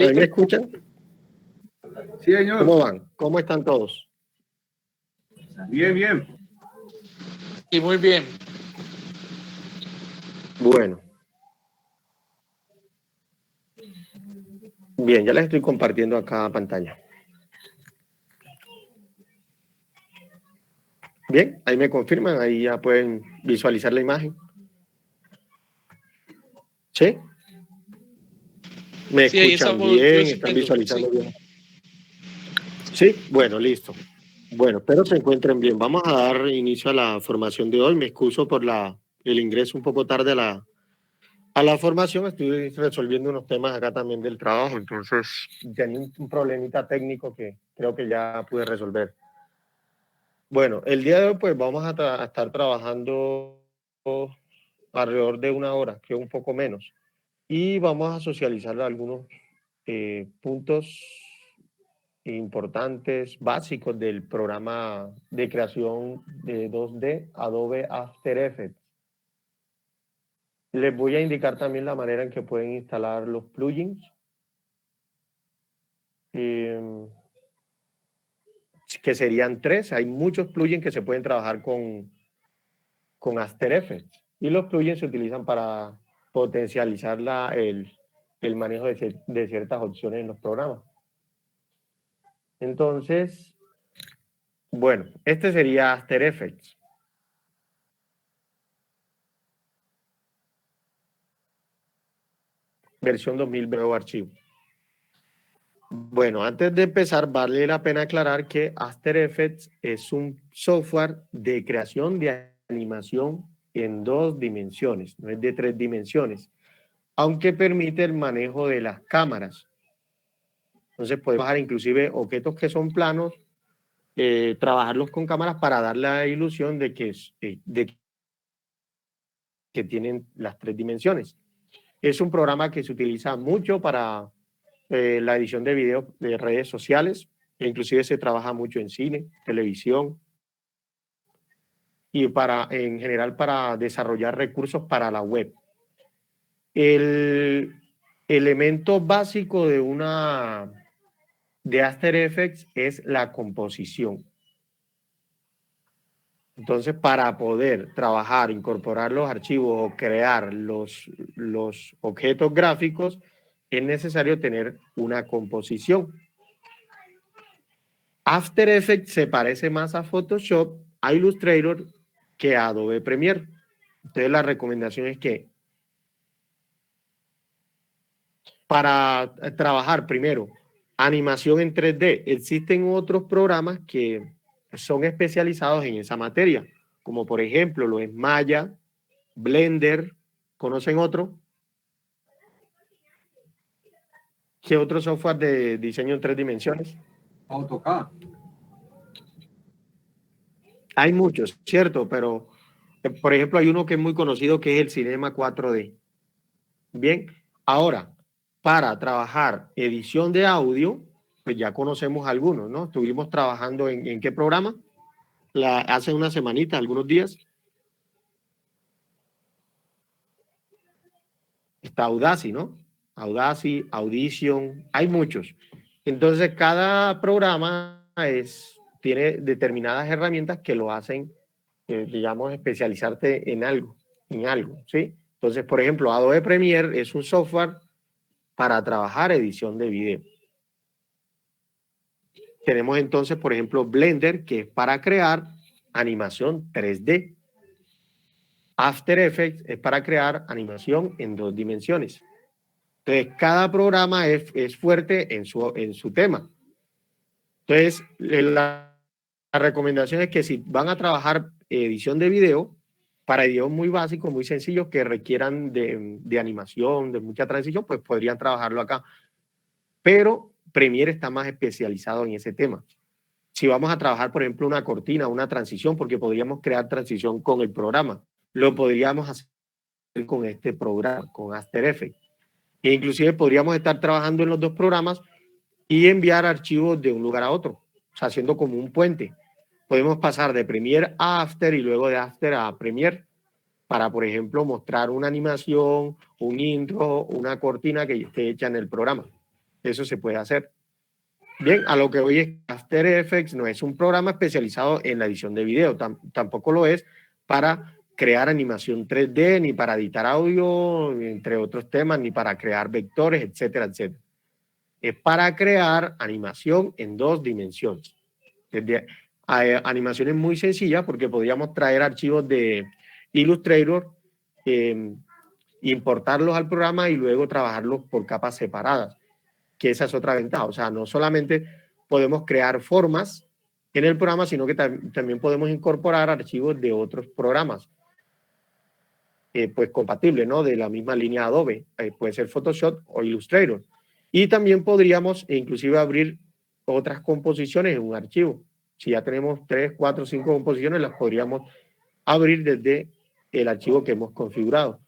¿Me escuchan? Sí, señor. ¿Cómo van? ¿Cómo están todos? Bien, bien. Y muy bien. Bueno. Bien, ya les estoy compartiendo acá pantalla. Bien, ahí me confirman, ahí ya pueden visualizar la imagen. ¿Sí? ¿Me escuchan bien? ¿Están visualizando bien? Sí, bueno, listo. Bueno, espero se encuentren bien. Vamos a dar inicio a la formación de hoy. Me excuso por el ingreso un poco tarde a la formación. Estoy resolviendo unos temas acá también del trabajo, entonces tenía un problemita técnico que creo que ya pude resolver. Bueno, el día de hoy pues vamos a estar trabajando alrededor de 1 hora, creo un poco menos, y vamos a socializar algunos puntos importantes, básicos del programa de creación de 2D Adobe After Effects. Les voy a indicar también la manera en que pueden instalar los plugins. Que serían 3. Hay muchos plugins que se pueden trabajar con After Effects. Y los plugins se utilizan para potencializar el manejo de ciertas opciones en los programas. Entonces, bueno, este sería After Effects. Versión 2000 veo archivo. Bueno, antes de empezar, vale la pena aclarar que After Effects es un software de creación de animación en 2 dimensiones, no es de 3 dimensiones, aunque permite el manejo de las cámaras. Entonces podemos bajar inclusive objetos que son planos, trabajarlos con cámaras para dar la ilusión de que tienen las 3 dimensiones. Es un programa que se utiliza mucho para la edición de videos de redes sociales, e inclusive se trabaja mucho en cine, televisión y en general para desarrollar recursos para la web. El elemento básico de After Effects es la composición. Entonces, para poder trabajar, incorporar los archivos o crear los objetos gráficos, es necesario tener una composición. After Effects se parece más a Photoshop, a Illustrator, que a Adobe Premiere. Entonces, la recomendación es que para trabajar primero animación en 3D, existen otros programas que son especializados en esa materia, como por ejemplo lo es Maya, Blender. ¿Conocen otro? ¿Qué otro software de diseño en 3 dimensiones? AutoCAD. Hay muchos, cierto, pero por ejemplo hay uno que es muy conocido que es el Cinema 4D. Bien, ahora, para trabajar edición de audio, pues ya conocemos algunos, ¿no? Estuvimos trabajando en ¿qué programa? Hace una semanita, algunos días. Está Audacity, ¿no? Audacity, Audition, hay muchos. Entonces, cada programa tiene determinadas herramientas que lo hacen, digamos, especializarte en algo, ¿sí? Entonces, por ejemplo, Adobe Premiere es un software para trabajar edición de video. Tenemos entonces, por ejemplo, Blender, que es para crear animación 3D. After Effects es para crear animación en 2 dimensiones. Entonces, cada programa es fuerte en su tema. Entonces, la recomendación es que si van a trabajar edición de video, para videos muy básicos, muy sencillos, que requieran de animación, de mucha transición, pues podrían trabajarlo acá. Pero Premiere está más especializado en ese tema. Si vamos a trabajar, por ejemplo, una cortina, una transición, porque podríamos crear transición con el programa, lo podríamos hacer con este programa, con After Effects. E inclusive podríamos estar trabajando en los 2 programas y enviar archivos de un lugar a otro, o sea, haciendo como un puente. Podemos pasar de Premiere a After y luego de After a Premiere para, por ejemplo, mostrar una animación, un intro, una cortina que esté hecha en el programa. Eso se puede hacer. Bien, a lo que voy es que After Effects no es un programa especializado en la edición de video, tampoco lo es para crear animación 3D, ni para editar audio, entre otros temas, ni para crear vectores, etcétera, etcétera. Es para crear animación en 2 dimensiones. Desde animaciones muy sencillas, porque podríamos traer archivos de Illustrator, importarlos al programa y luego trabajarlos por capas separadas, que esa es otra ventaja. O sea, no solamente podemos crear formas en el programa, sino que también podemos incorporar archivos de otros programas, pues compatibles, ¿no? De la misma línea Adobe, puede ser Photoshop o Illustrator. Y también podríamos inclusive abrir otras composiciones en un archivo. Si ya tenemos 3, 4, 5 composiciones, las podríamos abrir desde el archivo que hemos configurado.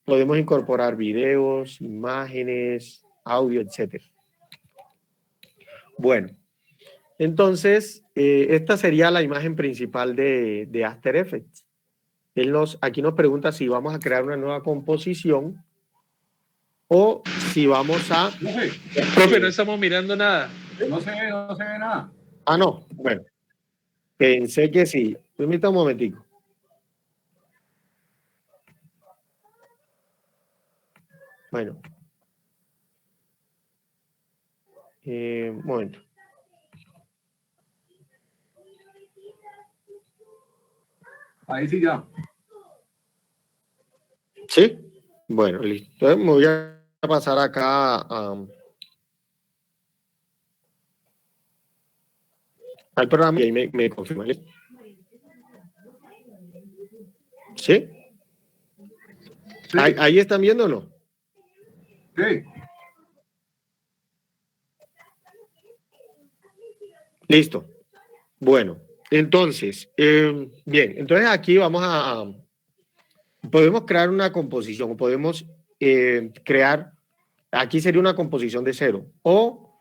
Podemos incorporar videos, imágenes, audio, etcétera. Bueno, entonces, esta sería la imagen principal de After Effects. Aquí nos pregunta si vamos a crear una nueva composición o si vamos a... Profe, no estamos mirando nada. No se ve nada. Ah, no, bueno. Pensé que sí. Permítame un momentico. Bueno. Un momento. Ahí sí ya. ¿Sí? Bueno, listo. Entonces me voy a pasar acá al programa y ahí me confirma. ¿Sí? Sí. ¿Ahí están viendo o no? Sí. Listo. Bueno, entonces, bien, entonces aquí vamos podemos crear una composición, podemos crear, aquí sería una composición de 0, o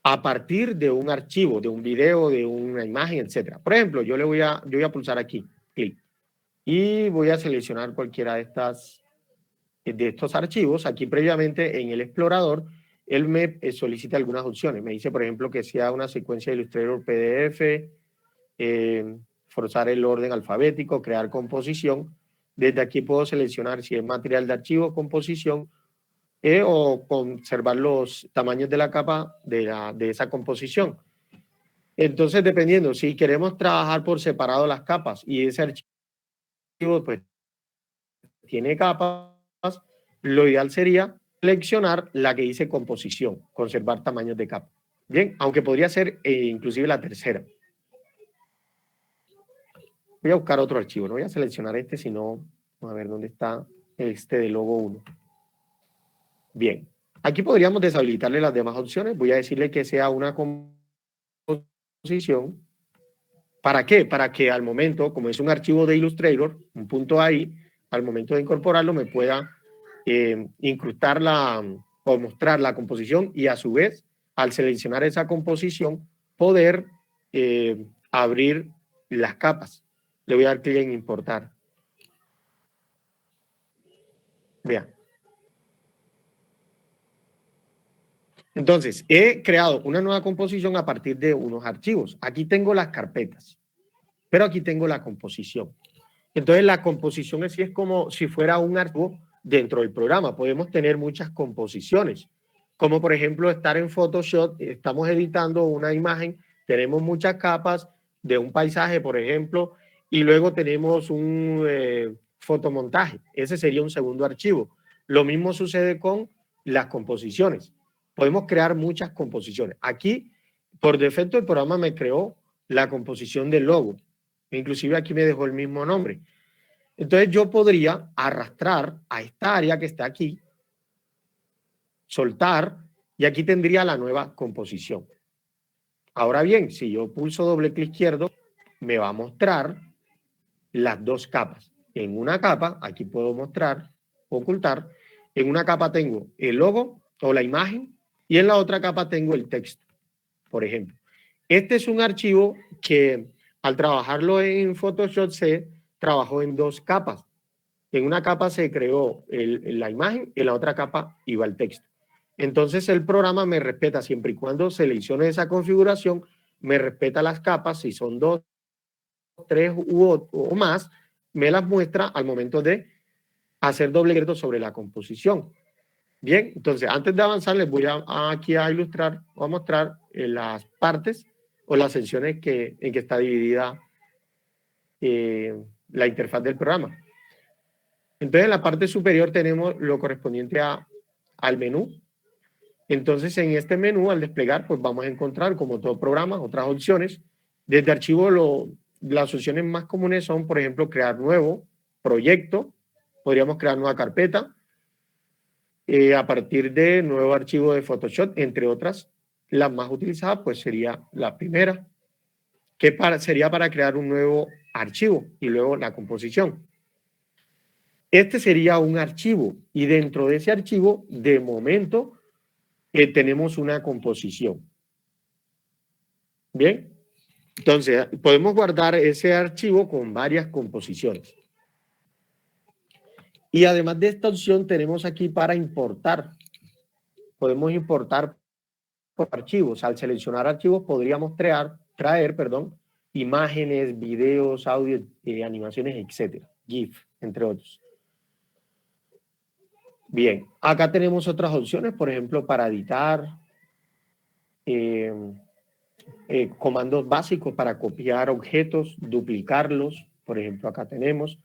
a partir de un archivo, de un video, de una imagen, etcétera. Por ejemplo, yo voy a pulsar aquí, clic, y voy a seleccionar cualquiera de estos archivos. Aquí previamente en el explorador, él me solicita algunas opciones. Me dice, por ejemplo, que sea una secuencia de Illustrator PDF, forzar el orden alfabético, crear composición. Desde aquí puedo seleccionar si es material de archivo, composición, o conservar los tamaños de la capa de esa composición. Entonces, dependiendo, si queremos trabajar por separado las capas y ese archivo pues tiene capas, lo ideal sería seleccionar la que dice composición, conservar tamaños de capa. Bien, aunque podría ser inclusive la tercera. Voy a buscar otro archivo, no voy a seleccionar este, sino a ver dónde está este de logo 1. Bien, aquí podríamos deshabilitarle las demás opciones. Voy a decirle que sea una composición. ¿Para qué? Para que al momento, como es un archivo de Illustrator, un punto ahí, al momento de incorporarlo me pueda incrustar o mostrar la composición y a su vez, al seleccionar esa composición, poder abrir las capas. Le voy a dar clic en importar. Vean. Entonces, he creado una nueva composición a partir de unos archivos. Aquí tengo las carpetas, pero aquí tengo la composición. Entonces, la composición así es como si fuera un archivo dentro del programa. Podemos tener muchas composiciones, como por ejemplo estar en Photoshop, estamos editando una imagen, tenemos muchas capas de un paisaje, por ejemplo, y luego tenemos un fotomontaje. Ese sería un segundo archivo. Lo mismo sucede con las composiciones. Podemos crear muchas composiciones. Aquí, por defecto, el programa me creó la composición del logo. Inclusive aquí me dejó el mismo nombre. Entonces yo podría arrastrar a esta área que está aquí, soltar, y aquí tendría la nueva composición. Ahora bien, si yo pulso doble clic izquierdo, me va a mostrar las dos capas. En una capa, aquí puedo mostrar, ocultar, en una capa tengo el logo o la imagen y en la otra capa tengo el texto, por ejemplo. Este es un archivo que al trabajarlo en Photoshop se trabajó en dos capas. En una capa se creó la imagen, en la otra capa iba el texto. Entonces el programa me respeta siempre y cuando seleccione esa configuración, me respeta las capas, si son 2, 3 o más, me las muestra al momento de hacer doble clic sobre la composición. Bien, entonces antes de avanzar les voy aquí a ilustrar o a mostrar las partes o las secciones en que está dividida la interfaz del programa. Entonces en la parte superior tenemos lo correspondiente al menú. Entonces en este menú al desplegar pues vamos a encontrar como todo programa otras opciones. Desde archivo las opciones más comunes son por ejemplo crear nuevo proyecto, podríamos crear nueva carpeta, a partir de nuevo archivo de Photoshop, entre otras. La más utilizada pues sería la primera, que sería para crear un nuevo archivo y luego la composición. Este sería un archivo y dentro de ese archivo, de momento, tenemos una composición. Bien, entonces podemos guardar ese archivo con varias composiciones. Y además de esta opción tenemos aquí para importar. Podemos importar por archivos. Al seleccionar archivos podríamos traer, imágenes, videos, audio, animaciones, etcétera, GIF, entre otros. Bien, acá tenemos otras opciones, por ejemplo, para editar, comandos básicos para copiar objetos, duplicarlos, por ejemplo, acá tenemos.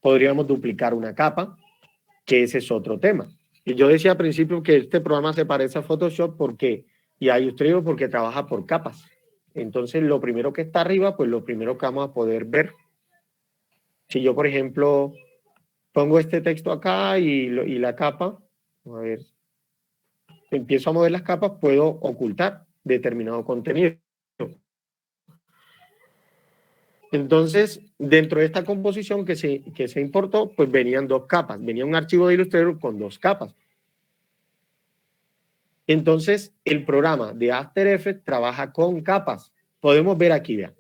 Podríamos duplicar una capa, que ese es otro tema. Y yo decía al principio que este programa se parece a Photoshop y a Illustrator porque trabaja por capas. Entonces, lo primero que está arriba, pues lo primero que vamos a poder ver. Si yo, por ejemplo, pongo este texto acá y la capa, a ver, empiezo a mover las capas, puedo ocultar determinado contenido. Entonces, dentro de esta composición que se importó, pues venían dos capas. Venía un archivo de Illustrator con dos capas. Entonces, el programa de After Effects trabaja con capas. Podemos ver aquí, vean.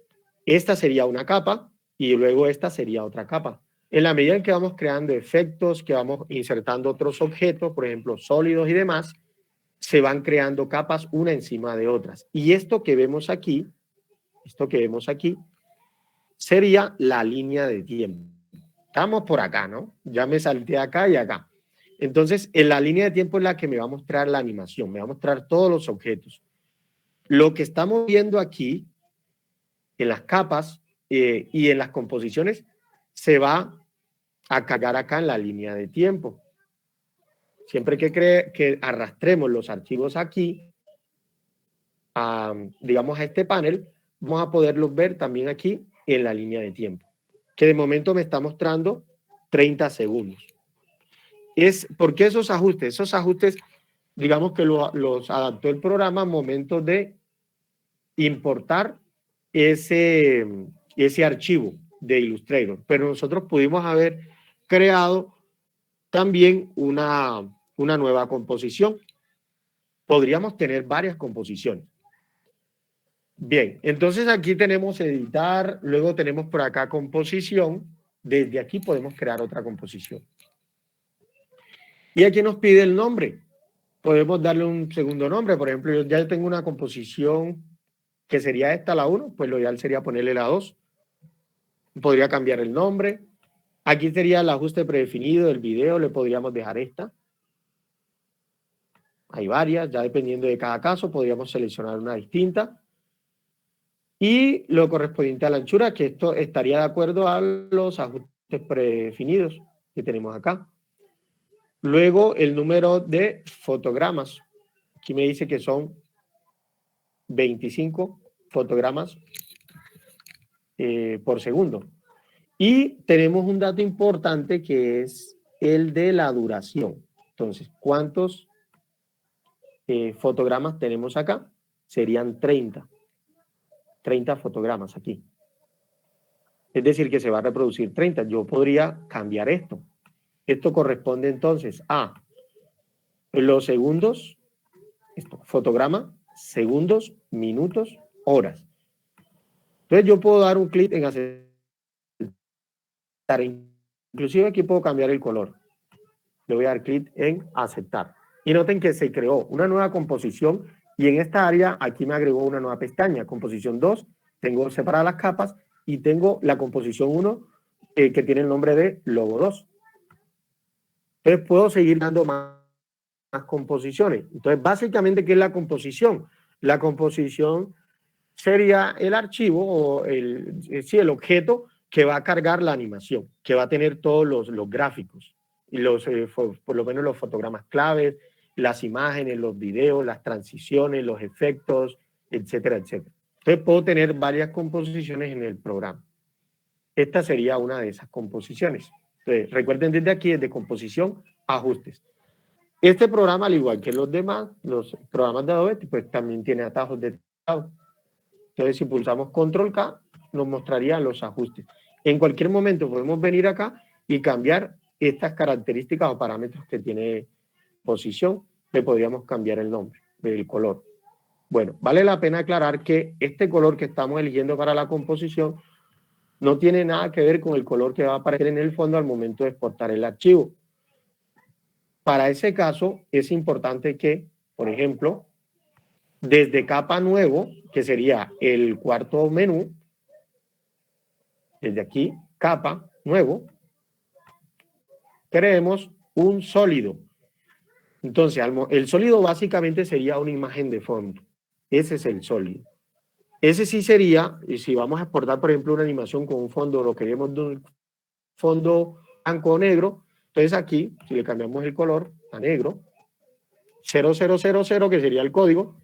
Esta sería una capa y luego esta sería otra capa. En la medida en que vamos creando efectos, que vamos insertando otros objetos, por ejemplo, sólidos y demás, se van creando capas una encima de otras. Y esto que vemos aquí, sería la línea de tiempo. Estamos por acá, ¿no? Ya me salté acá y acá. Entonces, en la línea de tiempo es la que me va a mostrar la animación, me va a mostrar todos los objetos. Lo que estamos viendo aquí, en las capas y en las composiciones, se va a cargar acá en la línea de tiempo. Siempre que arrastremos los archivos aquí, digamos a este panel, vamos a poderlos ver también aquí en la línea de tiempo, que de momento me está mostrando 30 segundos. ¿Por qué esos ajustes? Esos ajustes, digamos que los adaptó el programa al momento de importar ese archivo de Illustrator, pero nosotros pudimos haber creado también una nueva composición. Podríamos tener varias composiciones. Bien, entonces aquí tenemos editar, luego tenemos por acá composición. Desde aquí podemos crear otra composición. Y aquí nos pide el nombre. Podemos darle un segundo nombre. Por ejemplo, yo ya tengo una composición que sería esta, la 1, pues lo ideal sería ponerle la 2. Podría cambiar el nombre. Aquí sería el ajuste predefinido del video, le podríamos dejar esta. Hay varias, ya dependiendo de cada caso, podríamos seleccionar una distinta. Y lo correspondiente a la anchura, que esto estaría de acuerdo a los ajustes predefinidos que tenemos acá. Luego, el número de fotogramas. Aquí me dice que son 25 fotogramas por segundo. Y tenemos un dato importante que es el de la duración. Entonces, ¿cuántos fotogramas tenemos acá? Serían 30. 30 fotogramas aquí. Es decir, que se va a reproducir 30. Yo podría cambiar esto. Esto corresponde entonces a los segundos, fotograma, segundos, minutos, horas. Entonces yo puedo dar un clic en aceptar. Inclusive aquí puedo cambiar el color. Le voy a dar clic en aceptar. Y noten que se creó una nueva composición y en esta área aquí me agregó una nueva pestaña, composición 2, tengo separadas las capas y tengo la composición 1 que tiene el nombre de logo 2. Entonces puedo seguir dando más composiciones. Entonces básicamente, ¿qué es la composición? La composición sería el archivo o el objeto que va a cargar la animación, que va a tener todos los gráficos y por lo menos los fotogramas claves, las imágenes, los videos, las transiciones, los efectos, etcétera, etcétera. Entonces puedo tener varias composiciones en el programa. Esta sería una de esas composiciones. Entonces, recuerden desde aquí, desde composición, ajustes. Este programa, al igual que los demás, los programas de Adobe, pues también tiene atajos de teclado. Entonces, si pulsamos Control K, nos mostraría los ajustes. En cualquier momento podemos venir acá y cambiar estas características o parámetros que tiene posición. Le podríamos cambiar el nombre, el color. Bueno, vale la pena aclarar que este color que estamos eligiendo para la composición no tiene nada que ver con el color que va a aparecer en el fondo al momento de exportar el archivo. Para ese caso, es importante que, por ejemplo, desde capa nuevo, que sería el cuarto menú, desde aquí, capa nuevo, creemos un sólido. Entonces, el sólido básicamente sería una imagen de fondo. Ese es el sólido. Ese sí sería, y si vamos a exportar, por ejemplo, una animación con un fondo, lo queremos de un fondo blanco o negro, entonces aquí, si le cambiamos el color a negro, 0000, que sería el código,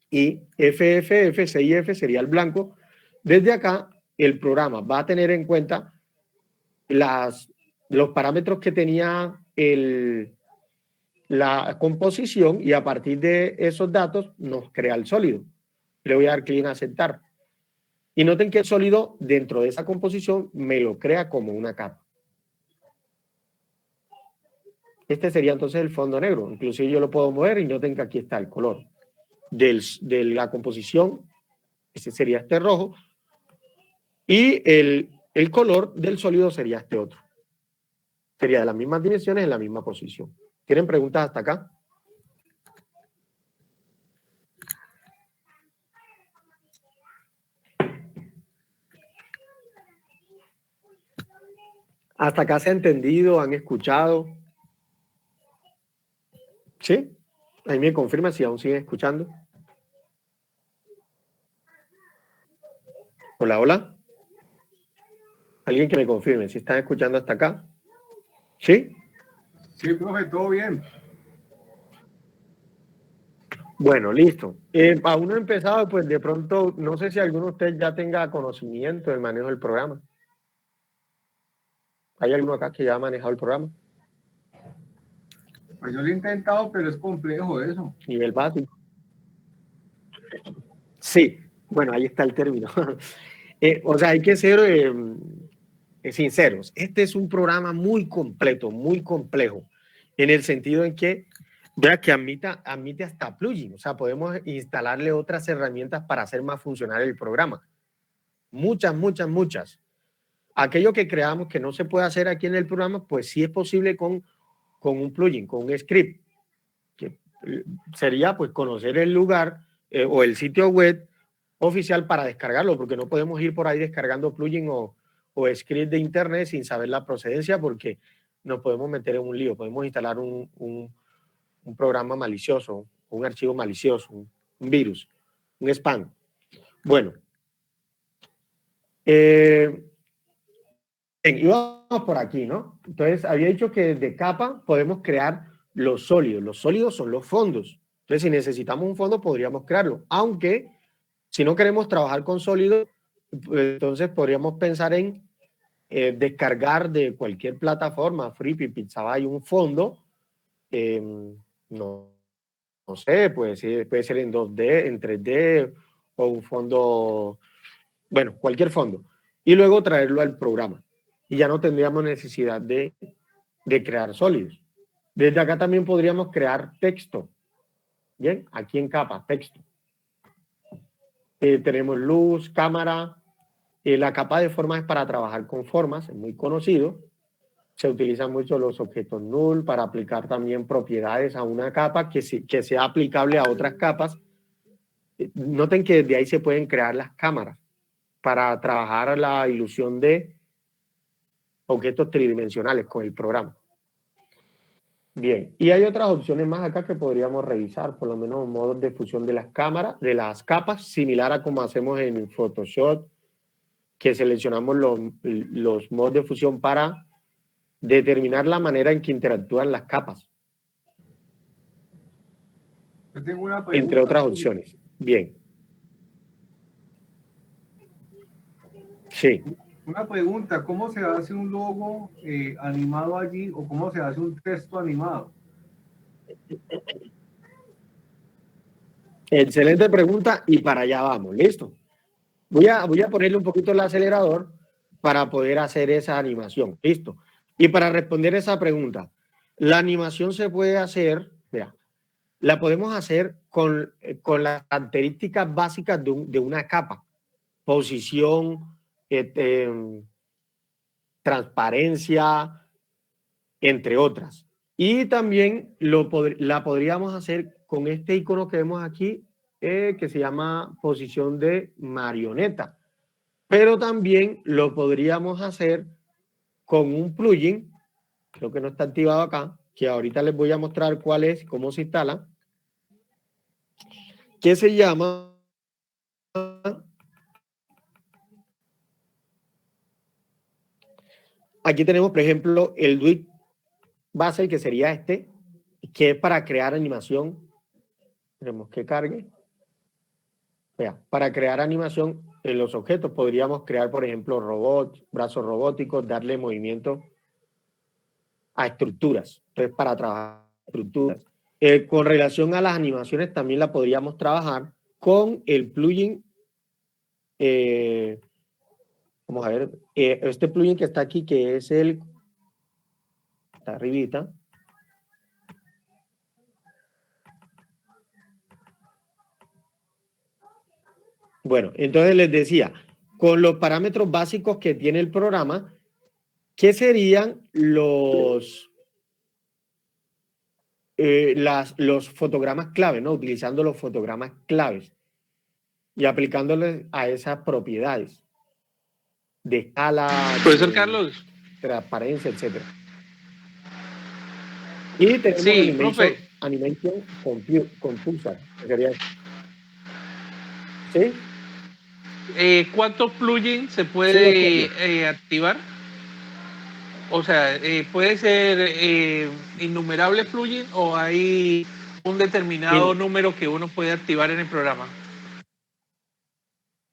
y FFF, CIF sería el blanco. Desde acá, el programa va a tener en cuenta los parámetros que tenía la composición y a partir de esos datos nos crea el sólido. Le voy a dar clic en aceptar. Y noten que el sólido dentro de esa composición me lo crea como una capa. Este sería entonces el fondo negro. Inclusive yo lo puedo mover y noten que aquí está el color de la composición. Ese sería este rojo. Y el color del sólido sería este otro. Sería de las mismas dimensiones en la misma posición. ¿Tienen preguntas hasta acá? ¿Hasta acá se ha entendido? ¿Han escuchado? ¿Sí? Ahí me confirma si aún siguen escuchando. Hola, hola. Alguien que me confirme si están escuchando hasta acá. ¿Sí? Sí, profe, todo bien. Bueno, listo. Aún no he empezado, pues de pronto, no sé si alguno de ustedes ya tenga conocimiento del manejo del programa. ¿Hay alguno acá que ya ha manejado el programa? Pues yo lo he intentado, pero es complejo eso. Nivel básico. Sí, bueno, ahí está el término. O sea, hay que ser sinceros. Este es un programa muy completo, muy complejo, en el sentido en que, vea que admite hasta plugin. O sea, podemos instalarle otras herramientas para hacer más funcional el programa. Muchas, muchas, muchas. Aquello que creamos que no se puede hacer aquí en el programa, pues sí es posible con un plugin, con un script, que sería pues conocer el lugar o el sitio web oficial para descargarlo, porque no podemos ir por ahí descargando plugin o script de internet sin saber la procedencia, porque nos podemos meter en un lío, podemos instalar un programa malicioso, un archivo malicioso, un virus, un spam. Bueno, y vamos por aquí, ¿no? Entonces, había dicho que desde capa podemos crear los sólidos. Los sólidos son los fondos. Entonces, si necesitamos un fondo, podríamos crearlo. Aunque, si no queremos trabajar con sólidos, pues, entonces podríamos pensar en descargar de cualquier plataforma, Freepik, Pixabay, un fondo, no sé, puede ser en 2D, en 3D, o un fondo, bueno, cualquier fondo. Y luego traerlo al programa. Y ya no tendríamos necesidad de crear sólidos. Desde acá también podríamos crear texto. Bien, aquí en capa, texto. Tenemos luz, cámara. La capa de formas es para trabajar con formas, es muy conocido. Se utilizan mucho los objetos null para aplicar también propiedades a una capa que sea aplicable a otras capas. Noten que desde ahí se pueden crear las cámaras para trabajar la ilusión de objetos tridimensionales con el programa. Bien, y hay otras opciones más acá que podríamos revisar, por lo menos modos de fusión de las cámaras, de las capas, similar a como hacemos en Photoshop, que seleccionamos los modos de fusión para determinar la manera en que interactúan las capas. Yo tengo una pregunta. Entre otras opciones. Bien. Sí. Una pregunta, ¿cómo se hace un logo animado allí o cómo se hace un texto animado? Excelente pregunta y para allá vamos, ¿listo? Voy a ponerle un poquito el acelerador para poder hacer esa animación, ¿listo? Y para responder esa pregunta, la animación se puede hacer, vea, la podemos hacer con las características básicas de una capa, posición, transparencia, entre otras. Y también la podríamos hacer con este icono que vemos aquí, que se llama posición de marioneta. Pero también lo podríamos hacer con un plugin, creo que no está activado acá, que ahorita les voy a mostrar cuál es, cómo se instala, que se llama aquí tenemos, por ejemplo, el Duit base, que sería este, que es para crear animación. Tenemos que cargue. Vea, para crear animación en los objetos podríamos crear, por ejemplo, robots, brazos robóticos, darle movimiento a estructuras. Entonces, para trabajar estructuras. Con relación a las animaciones, también la podríamos trabajar con el plugin. Vamos a ver, este plugin que está aquí, que es está arribita. Bueno, entonces les decía, con los parámetros básicos que tiene el programa, ¿qué serían los fotogramas clave, ¿no? Utilizando los fotogramas claves y aplicándoles a esas propiedades de escala, Profesor Carlos. transparencia, etc. Y tenemos Sí, profe. Animation Composer, que sería, ¿sí? ¿Cuántos plugins se Sí, puede activar? O sea, ¿puede ser innumerables plugins o hay un determinado número que uno puede activar en el programa?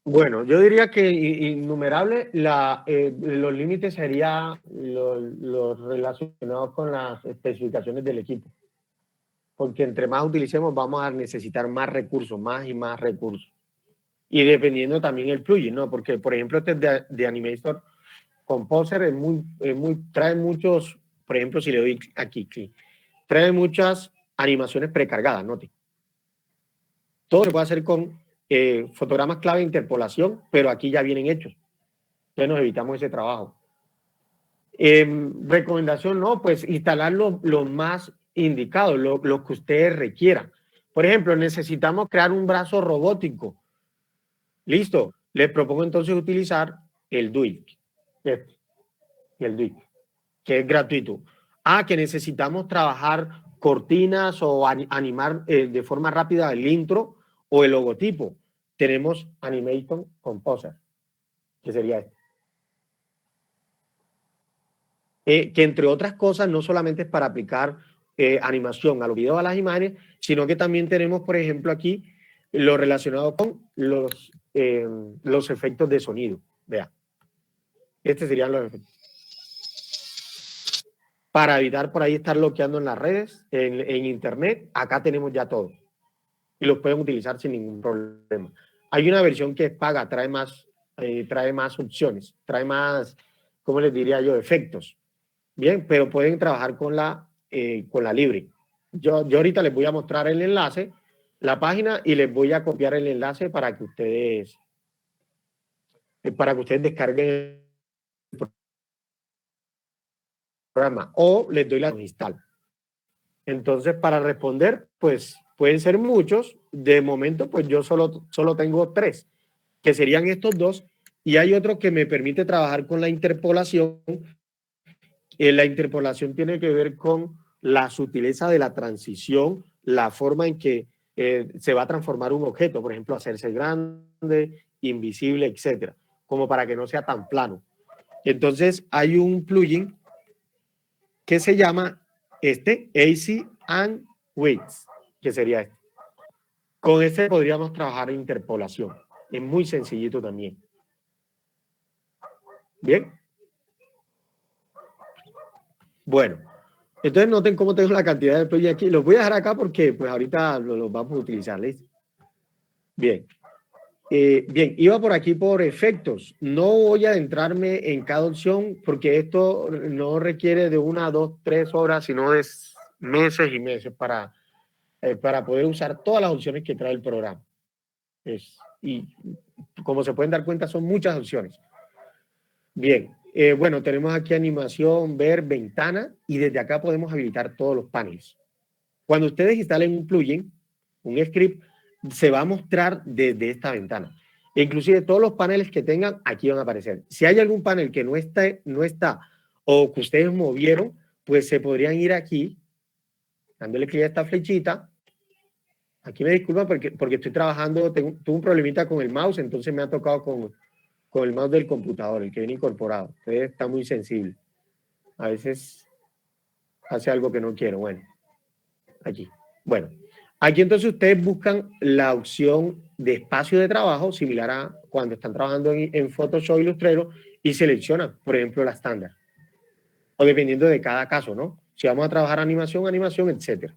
Bueno, yo diría que innumerable, los límites serían los relacionados con las especificaciones del equipo. Porque entre más utilicemos vamos a necesitar más recursos, más y más recursos. Y dependiendo también el plugin, ¿no? Porque, por ejemplo, este de Animator Composer trae muchos, por ejemplo, si le doy aquí, trae muchas animaciones precargadas, ¿no? Todo se puede hacer con fotogramas clave de interpolación, pero aquí ya vienen hechos. Entonces nos evitamos ese trabajo. Recomendación, no, pues instalar los más indicados, lo que ustedes requieran. Por ejemplo, necesitamos crear un brazo robótico. Listo. Les propongo entonces utilizar el Duik. El Duik, que es gratuito. Que necesitamos trabajar cortinas o animar de forma rápida el intro o el logotipo. Tenemos Animation Composer, que sería este. Que entre otras cosas no solamente es para aplicar animación a los videos, a las imágenes, sino que también tenemos, por ejemplo, aquí lo relacionado con los efectos de sonido. Vea, estos serían los efectos. Para evitar por ahí estar bloqueando en las redes, en internet, acá tenemos ya todo. Y los pueden utilizar sin ningún problema. Hay una versión que es paga, trae más opciones, trae más, ¿cómo les diría yo?, efectos. Bien, pero pueden trabajar con la libre. Yo ahorita les voy a mostrar el enlace, la página, y les voy a copiar el enlace para que ustedes descarguen el programa o les doy la instala. Entonces, para responder, pues pueden ser muchos. De momento, pues yo solo tengo 3, que serían estos 2. Y hay otro que me permite trabajar con la interpolación. La interpolación tiene que ver con la sutileza de la transición, la forma en que se va a transformar un objeto, por ejemplo, hacerse grande, invisible, etcétera, como para que no sea tan plano. Entonces, hay un plugin que se llama AC and Width, que sería este. Con este podríamos trabajar en interpolación. Es muy sencillito también. Bien. Bueno, entonces noten cómo tengo la cantidad de plugins aquí. Los voy a dejar acá porque pues ahorita los vamos a utilizar. ¿Listo? Bien. Bien, iba por aquí por efectos. No voy a adentrarme en cada opción porque esto no requiere de 1, 2, 3 horas, sino de meses y meses para poder usar todas las opciones que trae el programa. Y como se pueden dar cuenta, son muchas opciones. Bien, bueno, tenemos aquí animación, ver, ventana, y desde acá podemos habilitar todos los paneles. Cuando ustedes instalen un plugin, un script, se va a mostrar desde esta ventana. E inclusive todos los paneles que tengan, aquí van a aparecer. Si hay algún panel que no está o que ustedes movieron, pues se podrían ir aquí, dándole clic a esta flechita. Aquí me disculpa porque estoy trabajando, tuve un problemita con el mouse, entonces me ha tocado con el mouse del computador, el que viene incorporado. Entonces está muy sensible. A veces hace algo que no quiero. Bueno, aquí. Bueno, aquí entonces ustedes buscan la opción de espacio de trabajo, similar a cuando están trabajando en Photoshop Illustrator, y seleccionan, por ejemplo, la estándar. O dependiendo de cada caso, ¿no? Si vamos a trabajar animación, etc.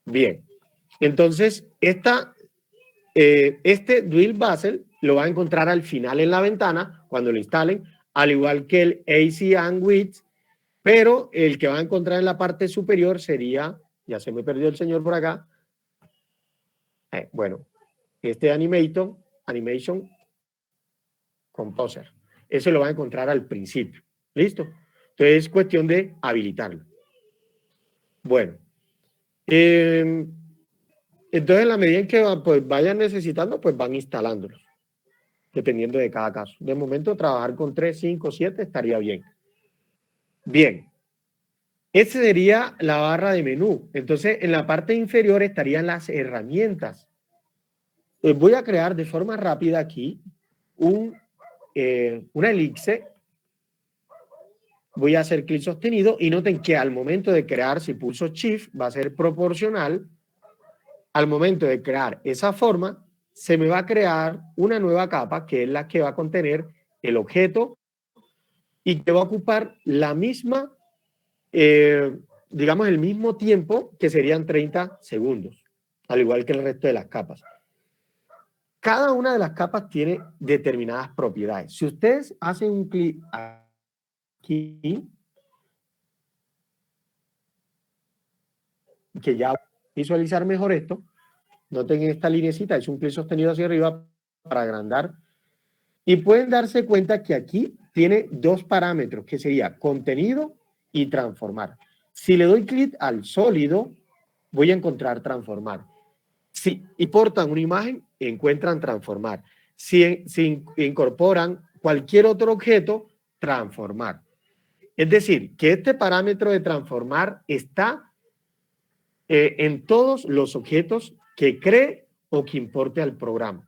Bien. Entonces, este Drill Basel lo va a encontrar al final en la ventana, cuando lo instalen, al igual que el AC and Width, pero el que va a encontrar en la parte superior sería, ya se me perdió el señor por acá, bueno, este Animation Composer. Eso lo va a encontrar al principio. ¿Listo? Entonces es cuestión de habilitarlo. Bueno. Entonces, en la medida en que pues, vayan necesitando, pues van instalándolos, dependiendo de cada caso. De momento, trabajar con 3, 5, 7 estaría bien. Bien. Esa sería la barra de menú. Entonces, en la parte inferior estarían las herramientas. Voy a crear de forma rápida aquí una elipse. Voy a hacer clic sostenido y noten que al momento de crear, si pulso Shift, va a ser proporcional. Al momento de crear esa forma, se me va a crear una nueva capa que es la que va a contener el objeto y que va a ocupar la misma, digamos, el mismo tiempo, que serían 30 segundos, al igual que el resto de las capas. Cada una de las capas tiene determinadas propiedades. Si ustedes hacen un clic aquí, que ya visualizar mejor esto, noten esta linecita, es un clic sostenido hacia arriba para agrandar. Y pueden darse cuenta que aquí tiene 2 parámetros, que sería contenido y transformar. Si le doy clic al sólido, voy a encontrar transformar. Si importan una imagen, encuentran transformar. Si incorporan cualquier otro objeto, transformar. Es decir, que este parámetro de transformar está en todos los objetos que cree o que importe al programa.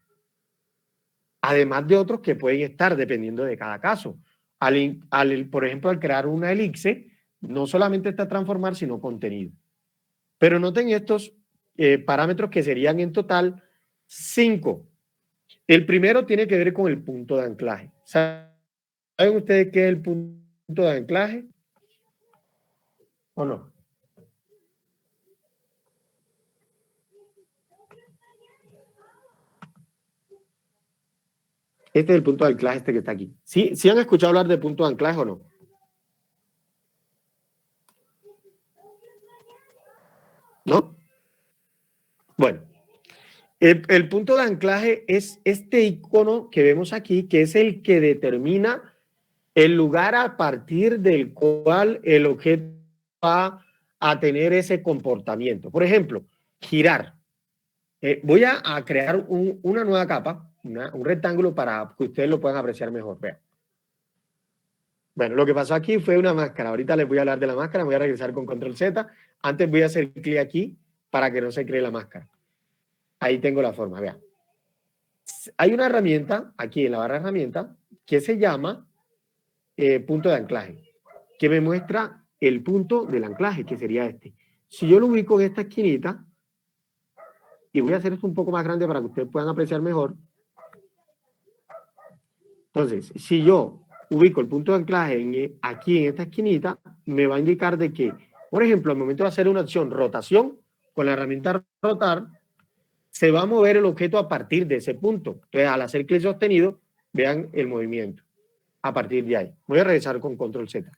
Además de otros que pueden estar dependiendo de cada caso. Por ejemplo, al crear una elipse, no solamente está transformar, sino contenido. Pero noten estos parámetros que serían en total 5. El primero tiene que ver con el punto de anclaje. ¿Saben ustedes qué es el punto de anclaje? ¿O no? Este es el punto de anclaje, este que está aquí. ¿Sí han escuchado hablar de punto de anclaje o no? ¿No? Bueno, el punto de anclaje es este icono que vemos aquí, que es el que determina el lugar a partir del cual el objeto va a tener ese comportamiento. Por ejemplo, girar. Voy a crear una nueva capa, un rectángulo para que ustedes lo puedan apreciar mejor. Vean. Bueno, lo que pasó aquí fue una máscara. Ahorita les voy a hablar de la máscara. Voy a regresar con control Z. Antes voy a hacer clic aquí para que no se cree la máscara. Ahí tengo la forma, vean. Hay una herramienta aquí en la barra de herramientas que se llama punto de anclaje, que me muestra el punto del anclaje, que sería este. Si yo lo ubico en esta esquinita, y voy a hacer esto un poco más grande para que ustedes puedan apreciar mejor. Entonces, si yo ubico el punto de anclaje aquí en esta esquinita, me va a indicar de que, por ejemplo, al momento de hacer una acción rotación, con la herramienta rotar, se va a mover el objeto a partir de ese punto. Entonces, al hacer clic sostenido, vean el movimiento a partir de ahí. Voy a regresar con control Z.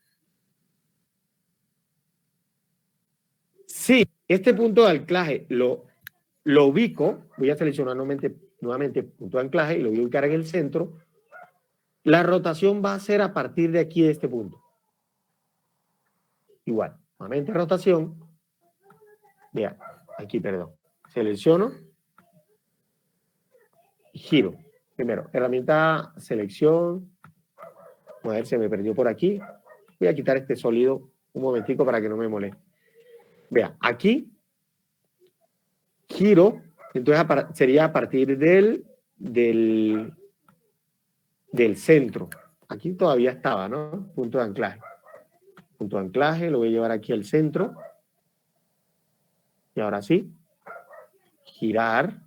Si este punto de anclaje lo ubico, voy a seleccionar nuevamente punto de anclaje y lo voy a ubicar en el centro, la rotación va a ser a partir de aquí, de este punto. Igual, nuevamente rotación, vean, aquí, perdón, selecciono, giro. Primero, herramienta selección, a ver, se me perdió por aquí, voy a quitar este sólido un momentico para que no me moleste. Vean, aquí, giro, entonces sería a partir del centro. Aquí todavía estaba, ¿no? Punto de anclaje. Punto de anclaje, lo voy a llevar aquí al centro. Y ahora sí, girar.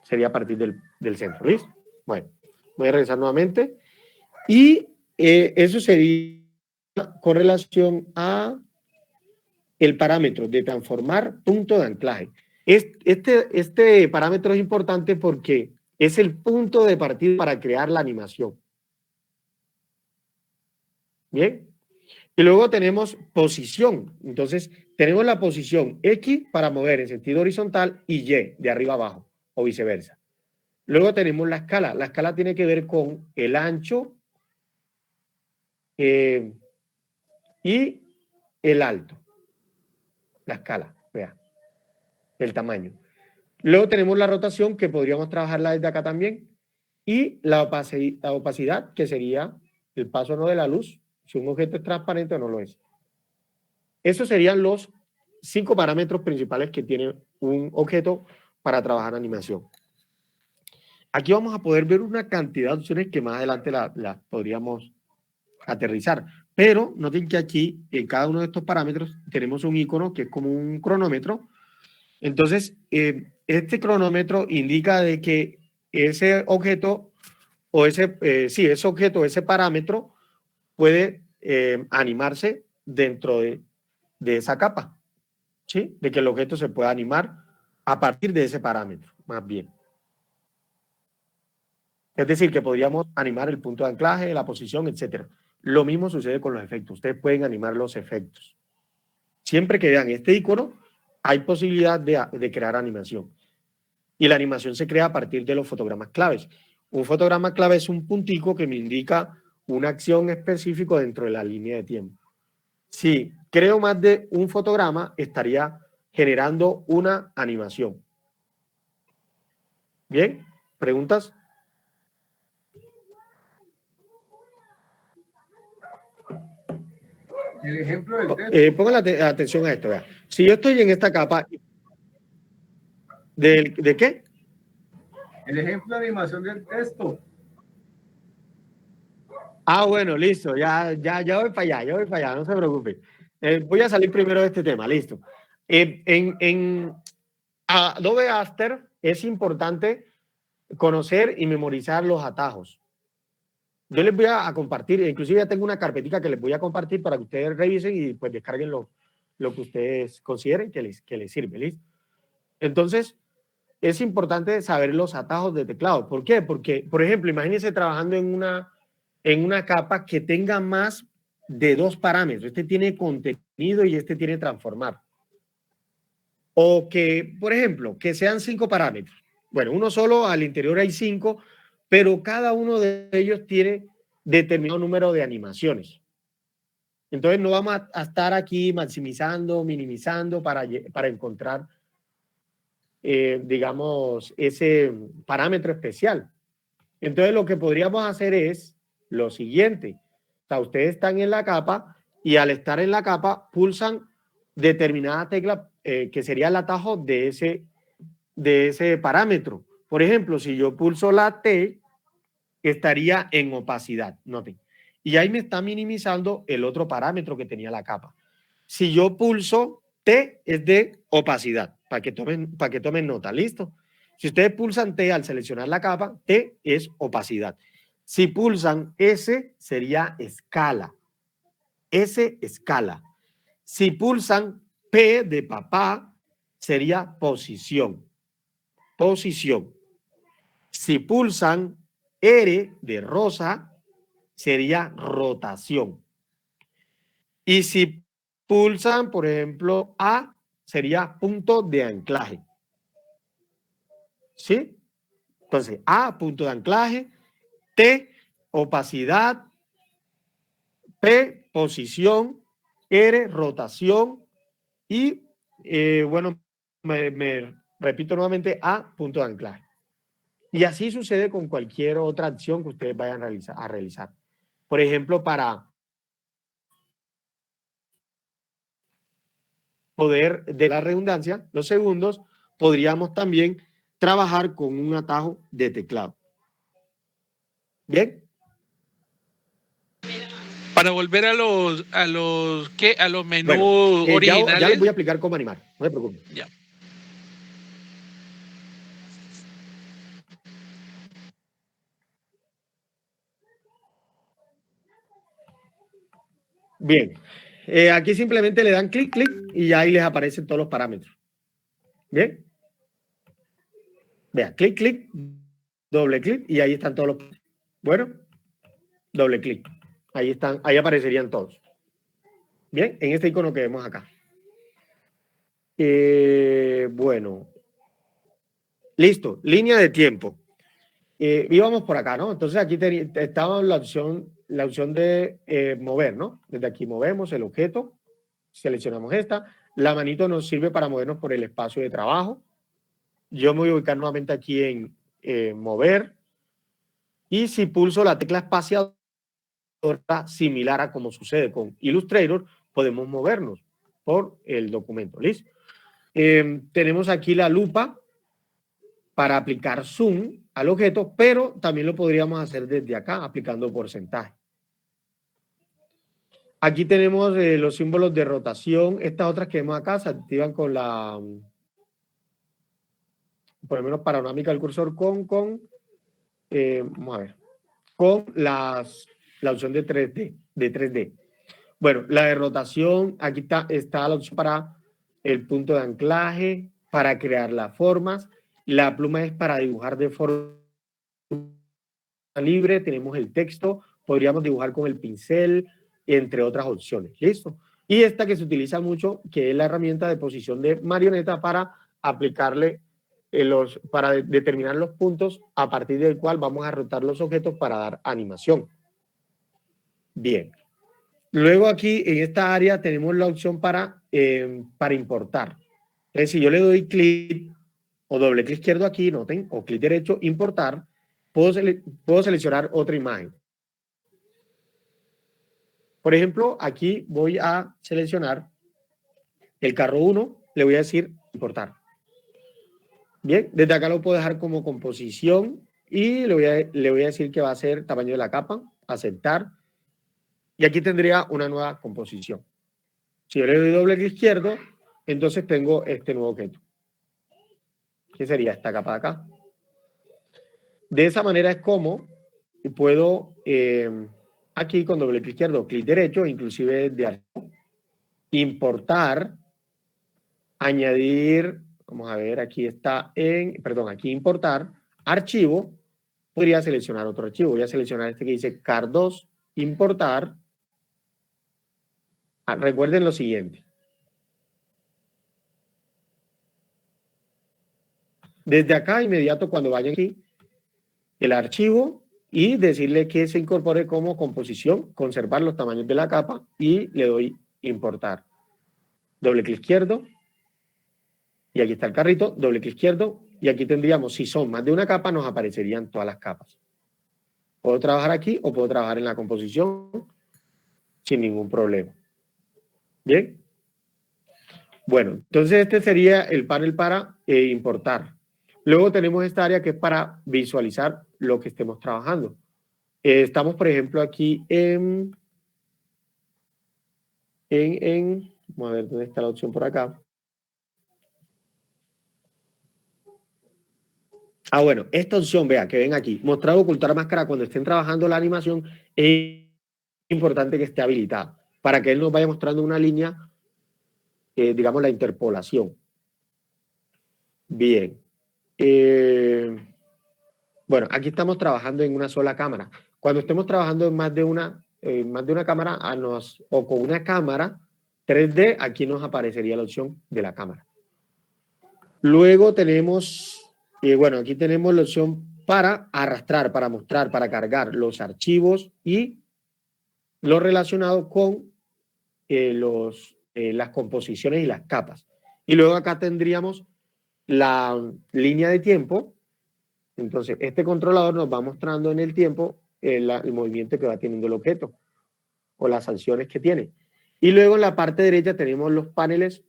Sería a partir del centro, ¿listo? Bueno, voy a regresar nuevamente. Y eso sería con relación a el parámetro de transformar punto de anclaje. Este parámetro es importante porque es el punto de partida para crear la animación. Bien. Y luego tenemos posición. Entonces, tenemos la posición X para mover en sentido horizontal y Y de arriba abajo o viceversa. Luego tenemos la escala. La escala tiene que ver con el ancho y el alto. La escala, vea, el tamaño. Luego tenemos la rotación, que podríamos trabajarla desde acá también, y la opacidad, que sería el paso no de la luz, si un objeto es transparente o no lo es. Esos serían los 5 parámetros principales que tiene un objeto para trabajar animación. Aquí vamos a poder ver una cantidad de opciones que más adelante las podríamos aterrizar. Pero noten que aquí, en cada uno de estos parámetros, tenemos un icono que es como un cronómetro. Entonces, este cronómetro indica de que ese objeto, o ese objeto, ese parámetro, puede animarse dentro de esa capa, ¿sí? De que el objeto se pueda animar a partir de ese parámetro, más bien. Es decir, que podríamos animar el punto de anclaje, la posición, etcétera. Lo mismo sucede con los efectos. Ustedes pueden animar los efectos. Siempre que vean este icono, hay posibilidad de crear animación. Y la animación se crea a partir de los fotogramas claves. Un fotograma clave es un puntico que me indica una acción específica dentro de la línea de tiempo. Si creo más de un fotograma, estaría generando una animación. ¿Bien? ¿Preguntas? El ejemplo del texto. Pongan atención a esto. Vea. Si yo estoy en esta capa, ¿de qué? El ejemplo de animación del texto. Ah, bueno, listo. Ya voy para allá, no se preocupe. Voy a salir primero de este tema, listo. En Adobe After es importante conocer y memorizar los atajos. Yo les voy a compartir, inclusive ya tengo una carpetita que les voy a compartir para que ustedes revisen y pues descarguen lo que ustedes consideren que les sirve, ¿listo? Entonces, es importante saber los atajos de teclado. ¿Por qué? Porque, por ejemplo, imagínense trabajando en una capa que tenga más de 2 parámetros. Este tiene contenido y este tiene transformar. O que, por ejemplo, que sean 5 parámetros. Bueno, uno solo, al interior hay 5, pero cada uno de ellos tiene determinado número de animaciones. Entonces no vamos a estar aquí maximizando, minimizando para encontrar, digamos, ese parámetro especial. Entonces lo que podríamos hacer es lo siguiente. O sea, ustedes están en la capa y al estar en la capa pulsan determinada tecla que sería el atajo de ese parámetro. Por ejemplo, si yo pulso la T, estaría en opacidad, noten. Y ahí me está minimizando el otro parámetro que tenía la capa. Si yo pulso T, es de opacidad, para que tomen nota, ¿listo? Si ustedes pulsan T al seleccionar la capa, T es opacidad. Si pulsan S, sería escala. S, escala. Si pulsan P de papá, sería posición. Posición. Si pulsan R de rosa, sería rotación. Y si pulsan, por ejemplo, A, sería punto de anclaje. ¿Sí? Entonces, A, punto de anclaje, T, opacidad, P, posición, R, rotación y, bueno, me repito nuevamente, A, punto de anclaje. Y así sucede con cualquier otra acción que ustedes vayan a realizar. Por ejemplo, para poder, de la redundancia, los segundos, podríamos también trabajar con un atajo de teclado. ¿Bien? Para volver a los menús Bueno, originales. ya les voy a explicar cómo animar, no se preocupen. Ya. Bien, aquí simplemente le dan clic, clic y ya ahí les aparecen todos los parámetros. Bien. Vea, clic, clic, doble clic y ahí están todos los. Bueno, doble clic. Ahí están, ahí aparecerían todos. Bien, en este icono que vemos acá. Bueno. Listo, línea de tiempo. Íbamos por acá, ¿no? Entonces aquí estaba la opción de mover, ¿no? Desde aquí movemos el objeto, seleccionamos esta. La manito nos sirve para movernos por el espacio de trabajo. Yo me voy a ubicar nuevamente aquí en mover. Y si pulso la tecla espaciadora, similar a como sucede con Illustrator, podemos movernos por el documento. ¿Listo? Tenemos aquí la lupa para aplicar zoom al objeto, pero también lo podríamos hacer desde acá, aplicando porcentaje. Aquí tenemos los símbolos de rotación. Estas otras que vemos acá se activan con la, por lo menos panorámica del cursor, vamos a ver, con la opción de 3D. Bueno, la de rotación, aquí está la opción para el punto de anclaje, para crear las formas. La pluma es para dibujar de forma libre. Tenemos el texto, podríamos dibujar con el pincel, entre otras opciones. ¿Listo? Y esta que se utiliza mucho, que es la herramienta de posición de marioneta para aplicarle para determinar los puntos a partir del cual vamos a rotar los objetos para dar animación. Bien. Luego aquí en esta área tenemos la opción para importar. Entonces, si yo le doy clic o doble clic izquierdo aquí, noten, o clic derecho, importar, puedo seleccionar otra imagen. Por ejemplo, aquí voy a seleccionar el carro 1, le voy a decir importar. Bien, desde acá lo puedo dejar como composición y le voy a decir que va a ser tamaño de la capa, aceptar. Y aquí tendría una nueva composición. Si yo le doy doble clic izquierdo, entonces tengo este nuevo objeto. ¿Qué sería esta capa de acá? De esa manera es como puedo, aquí con doble clic izquierdo, clic derecho, inclusive de archivo, importar, añadir, vamos a ver, aquí está aquí importar, archivo, podría seleccionar otro archivo. Voy a seleccionar este que dice CAR2, importar. Recuerden lo siguiente. Desde acá, inmediato, cuando vayan aquí, el archivo y decirle que se incorpore como composición, conservar los tamaños de la capa y le doy importar. Doble clic izquierdo y aquí está el carrito, doble clic izquierdo y aquí tendríamos, si son más de una capa, nos aparecerían todas las capas. Puedo trabajar aquí o puedo trabajar en la composición sin ningún problema. ¿Bien? Bueno, entonces este sería el panel para importar. Luego tenemos esta área que es para visualizar lo que estemos trabajando. Estamos, por ejemplo, aquí vamos a ver dónde está la opción por acá. Bueno, esta opción, vea, que ven aquí, mostrar o ocultar máscara cuando estén trabajando la animación, es importante que esté habilitada, para que él nos vaya mostrando una línea, digamos, la interpolación. Bien. Bueno, aquí estamos trabajando en una sola cámara. Cuando estemos trabajando en más de una cámara o con una cámara 3D, aquí nos aparecería la opción de la cámara. Luego tenemos, bueno, aquí tenemos la opción para arrastrar, para mostrar, para cargar los archivos y lo relacionado con las composiciones y las capas. Y luego acá tendríamos la línea de tiempo. Entonces, este controlador nos va mostrando en el tiempo el movimiento que va teniendo el objeto o las sanciones que tiene. Y luego en la parte derecha tenemos los paneles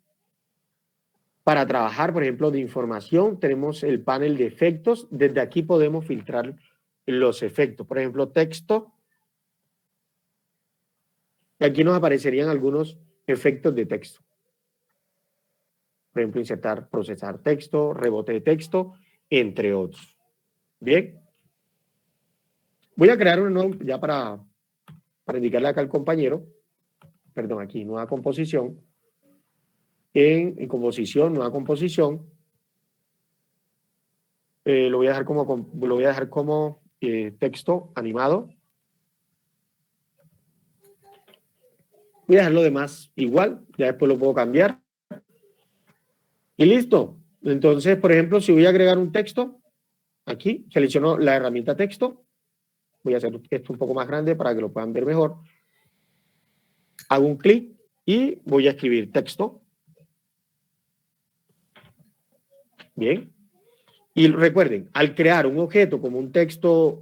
para trabajar, por ejemplo, de información. Tenemos el panel de efectos. Desde aquí podemos filtrar los efectos. Por ejemplo, texto. Y aquí nos aparecerían algunos efectos de texto. Por ejemplo, insertar, procesar texto, rebote de texto, entre otros. Bien. Voy a crear uno nuevo ya para indicarle acá al compañero. Perdón, aquí, nueva composición. En composición, nueva composición. Lo voy a dejar como texto animado. Voy a dejar lo demás igual, ya después lo puedo cambiar. Y listo. Entonces, por ejemplo, si voy a agregar un texto, aquí selecciono la herramienta texto. Voy a hacer esto un poco más grande para que lo puedan ver mejor. Hago un clic y voy a escribir texto. Bien. Y recuerden, al crear un objeto como un texto,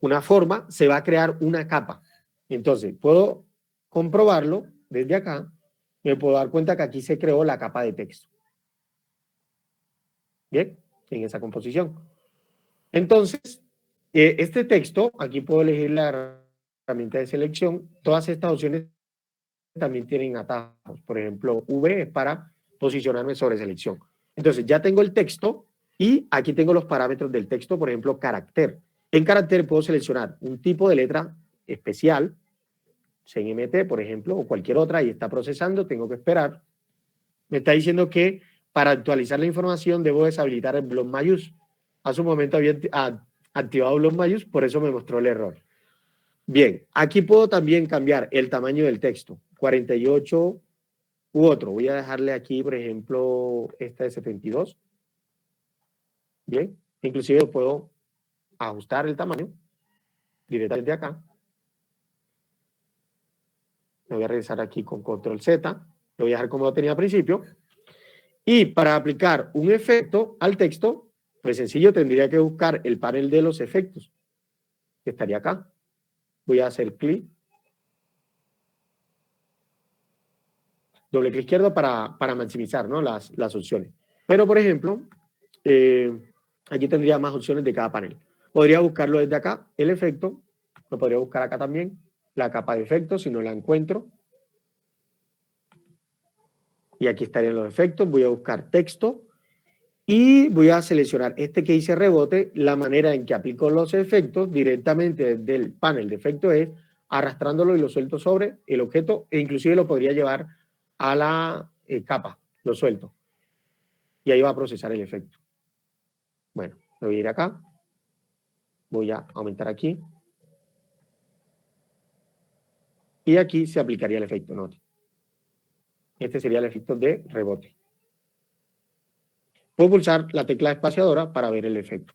una forma, se va a crear una capa. Entonces, puedo comprobarlo desde acá. Me puedo dar cuenta que aquí se creó la capa de texto. Bien, en esa composición. Entonces, este texto, aquí puedo elegir la herramienta de selección. Todas estas opciones también tienen atajos. Por ejemplo, V es para posicionarme sobre selección. Entonces, ya tengo el texto y aquí tengo los parámetros del texto, por ejemplo, carácter. En carácter puedo seleccionar un tipo de letra especial, CMT, por ejemplo, o cualquier otra, y está procesando, tengo que esperar. Me está diciendo que para actualizar la información debo deshabilitar el bloc mayús. Hace un momento había activado bloc mayús, por eso me mostró el error. Bien, aquí puedo también cambiar el tamaño del texto, 48 u otro. Voy a dejarle aquí, por ejemplo, esta de 72. Bien, inclusive puedo ajustar el tamaño directamente acá. Me voy a regresar aquí con control Z. Lo voy a dejar como lo tenía al principio. Y para aplicar un efecto al texto, pues sencillo, tendría que buscar el panel de los efectos, que estaría acá. Voy a hacer clic. Doble clic izquierdo para maximizar, ¿no? las opciones. Pero, por ejemplo, aquí tendría más opciones de cada panel. Podría buscarlo desde acá, el efecto. Lo podría buscar acá también, la capa de efectos, si no la encuentro. Y aquí estarían los efectos. Voy a buscar texto. Y voy a seleccionar este que dice rebote. La manera en que aplico los efectos directamente desde el panel de efectos es arrastrándolo y lo suelto sobre el objeto. E inclusive lo podría llevar a la capa. Lo suelto. Y ahí va a procesar el efecto. Bueno, voy a ir acá. Voy a aumentar aquí. Y aquí se aplicaría el efecto note. Este sería el efecto de rebote. Puedo pulsar la tecla espaciadora para ver el efecto.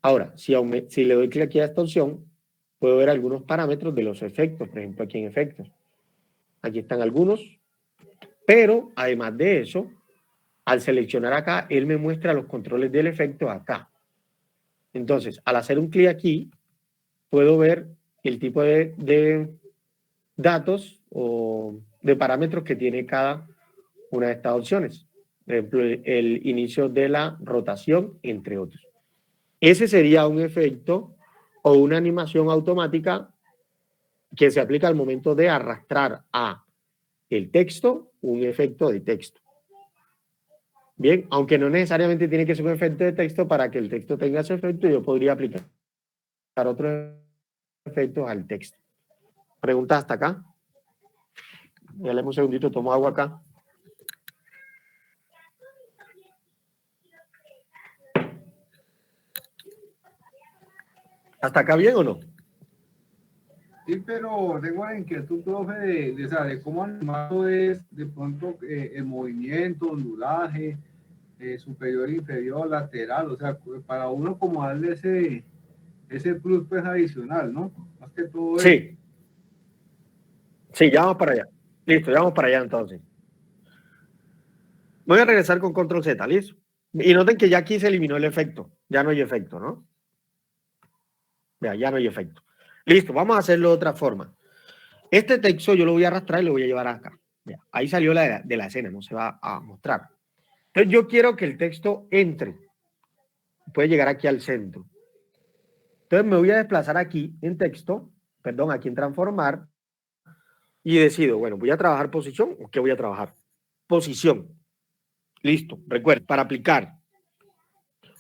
Ahora, si le doy clic aquí a esta opción, puedo ver algunos parámetros de los efectos, por ejemplo, aquí en efectos. Aquí están algunos, pero además de eso, al seleccionar acá, él me muestra los controles del efecto acá. Entonces, al hacer un clic aquí, puedo ver el tipo de datos o de parámetros que tiene cada una de estas opciones. Por ejemplo, el inicio de la rotación, entre otros. Ese sería un efecto o una animación automática que se aplica al momento de arrastrar a el texto un efecto de texto. Bien, aunque no necesariamente tiene que ser un efecto de texto para que el texto tenga ese efecto, yo podría aplicar otros efectos al texto. ¿Preguntas hasta acá? Dale un segundito, tomo agua acá. ¿Hasta acá bien o no? Sí, pero tengo la inquietud, profe, o sea, de cómo animado es de pronto el movimiento, ondulaje, superior, inferior, lateral, o sea, para uno como darle ese plus pues adicional, ¿no? Más que todo eso. Sí. Sí, ya vamos para allá. Listo, ya vamos para allá entonces. Voy a regresar con control Z, listo. Y noten que ya aquí se eliminó el efecto. Ya no hay efecto, ¿no? Vea, ya no hay efecto. Listo, vamos a hacerlo de otra forma. Este texto yo lo voy a arrastrar y lo voy a llevar acá. Vea, ahí salió de la escena, no se va a mostrar. Entonces yo quiero que el texto entre. Puede llegar aquí al centro. Entonces me voy a desplazar aquí en texto, perdón, aquí en transformar, y decido, bueno, ¿voy a trabajar posición o qué voy a trabajar? Posición. Listo, recuerda, para aplicar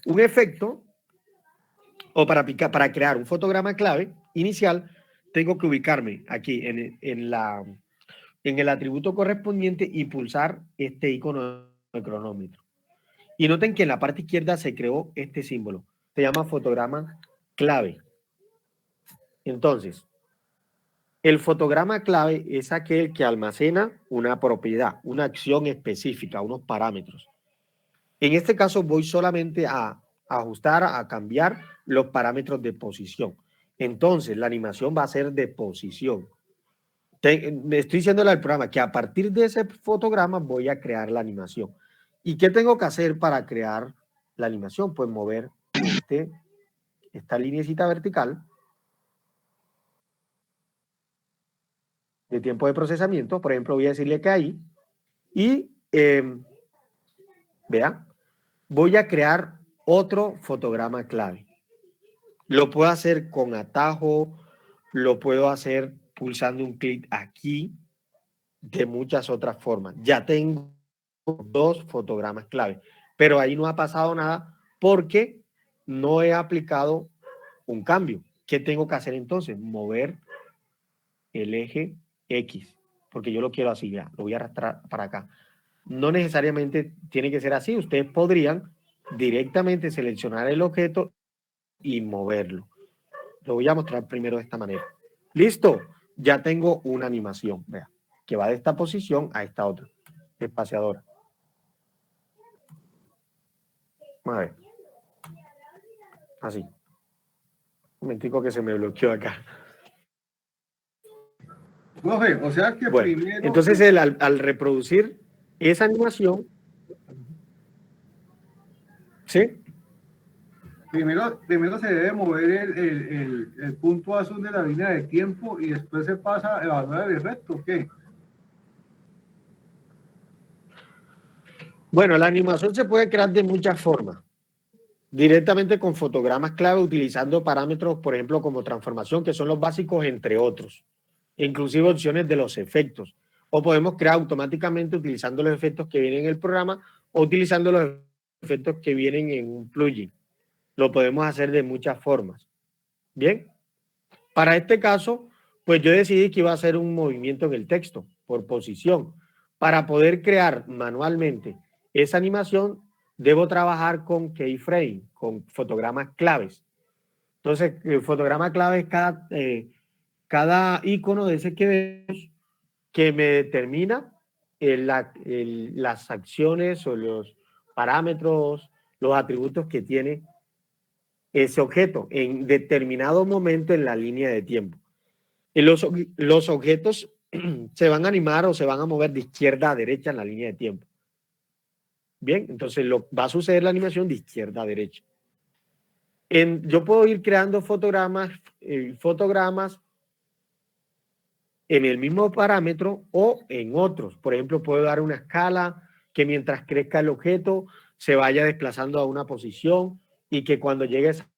un efecto o para crear un fotograma clave inicial, tengo que ubicarme aquí en el atributo correspondiente y pulsar este icono de cronómetro. Y noten que en la parte izquierda se creó este símbolo. Se llama fotograma clave. Entonces, el fotograma clave es aquel que almacena una propiedad, una acción específica, unos parámetros. En este caso voy solamente a ajustar, a cambiar los parámetros de posición. Entonces, la animación va a ser de posición. Me estoy diciéndole al programa que a partir de ese fotograma voy a crear la animación. ¿Y qué tengo que hacer para crear la animación? Pues mover esta lineecita vertical de tiempo de procesamiento. Por ejemplo, voy a decirle que ahí. Y, vea, voy a crear otro fotograma clave. Lo puedo hacer con atajo, lo puedo hacer pulsando un clic aquí, de muchas otras formas. Ya tengo dos fotogramas clave, pero ahí no ha pasado nada porque no he aplicado un cambio. ¿Qué tengo que hacer entonces? Mover el eje X, porque yo lo quiero así, ya, lo voy a arrastrar para acá. No necesariamente tiene que ser así, ustedes podrían directamente seleccionar el objeto y moverlo. Lo voy a mostrar primero de esta manera. Listo, ya tengo una animación, vea, que va de esta posición a esta otra, espaciadora. A ver. Así. Un momentico que se me bloqueó acá. Profe, o sea que Bueno, primero... entonces él al reproducir esa animación, ¿sí? Primero se debe mover el punto azul de la línea de tiempo y después se pasa a evaluar el recto, ¿qué? Bueno, la animación se puede crear de muchas formas. Directamente con fotogramas clave utilizando parámetros, por ejemplo, como transformación, que son los básicos, entre otros. Inclusive opciones de los efectos. O podemos crear automáticamente utilizando los efectos que vienen en el programa o utilizando los efectos que vienen en un plugin. Lo podemos hacer de muchas formas. Bien. Para este caso, pues yo decidí que iba a hacer un movimiento en el texto por posición. Para poder crear manualmente esa animación, debo trabajar con keyframe, con fotogramas claves. Entonces, el fotograma clave es cada icono de ese que me determina las acciones o los parámetros, los atributos que tiene ese objeto en determinado momento en la línea de tiempo. Y los objetos se van a animar o se van a mover de izquierda a derecha en la línea de tiempo. Bien, entonces va a suceder la animación de izquierda a derecha. Yo puedo ir creando fotogramas en el mismo parámetro o en otros. Por ejemplo, puedo dar una escala que mientras crezca el objeto se vaya desplazando a una posición y que cuando llegue a esa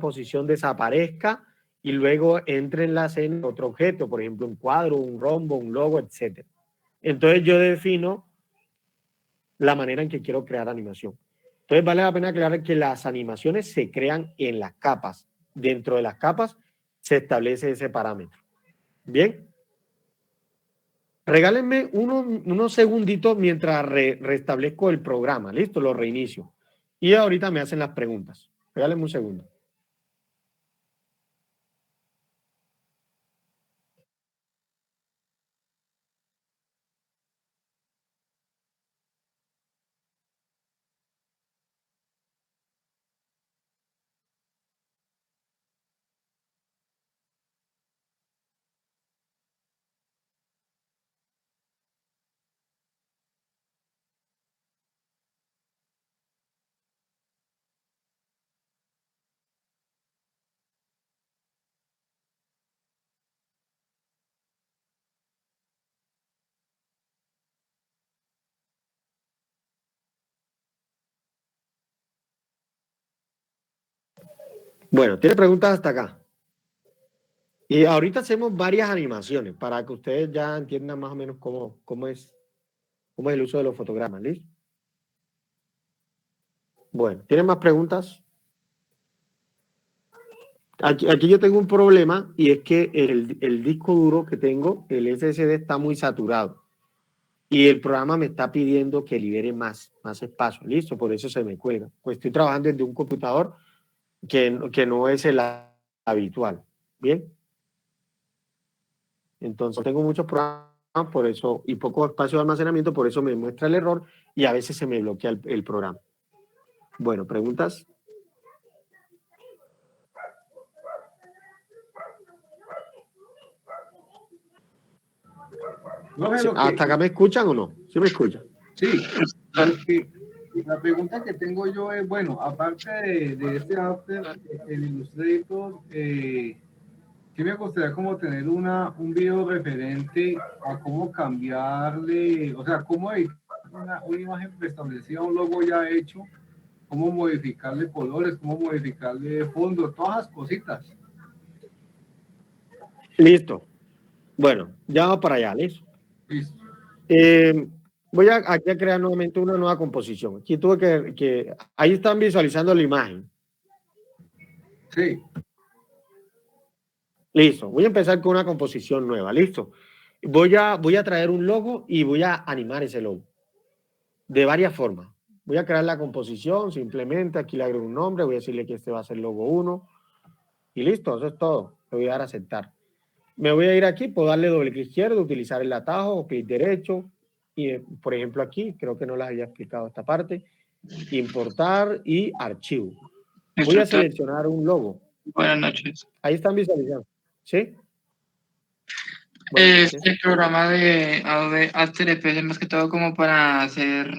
posición desaparezca y luego entre en la escena otro objeto, por ejemplo, un cuadro, un rombo, un logo, etc. Entonces yo defino la manera en que quiero crear animación. Entonces vale la pena aclarar que las animaciones se crean en las capas. Dentro de las capas se establece ese parámetro. Bien. Regálenme unos segunditos mientras restablezco el programa. Listo, lo reinicio. Y ahorita me hacen las preguntas. Regálenme un segundo. Bueno, ¿tiene preguntas hasta acá? Y ahorita hacemos varias animaciones para que ustedes ya entiendan más o menos cómo es el uso de los fotogramas. ¿Listo? Bueno, ¿tienen más preguntas? Aquí yo tengo un problema y es que el disco duro que tengo, el SSD, está muy saturado. Y el programa me está pidiendo que libere más espacio. Listo, por eso se me cuelga. Pues estoy trabajando desde un computador que no es el habitual. Bien. Entonces tengo muchos programas por eso y poco espacio de almacenamiento, por eso me muestra el error y a veces se me bloquea el programa. Bueno, ¿preguntas? ¿Hasta acá me escuchan o no? ¿Sí me escuchan? Sí, la pregunta que tengo yo es, bueno, aparte de este After, el Illustrator, sí me gustaría como tener un video referente a cómo cambiarle, o sea, cómo editar una imagen preestablecida, un logo ya hecho, cómo modificarle colores, cómo modificarle fondo, todas las cositas. Listo. Bueno, ya vamos para allá, ¿listo? Listo. Voy aquí a crear nuevamente una nueva composición. Aquí tuve que ahí están visualizando la imagen. Sí. Listo. Voy a empezar con una composición nueva. Listo. Voy a traer un logo y voy a animar ese logo. De varias formas. Voy a crear la composición, simplemente aquí le agrego un nombre, voy a decirle que este va a ser logo 1 y listo, eso es todo. Le voy a dar a aceptar. Me voy a ir aquí, puedo darle doble clic izquierdo, utilizar el atajo o clic derecho y por ejemplo aquí, creo que no les había explicado esta parte, importar y archivo. Voy a seleccionar un logo. Buenas noches. Ahí están visualizando, ¿sí? Este programa de Adobe After Effects es más que todo como para hacer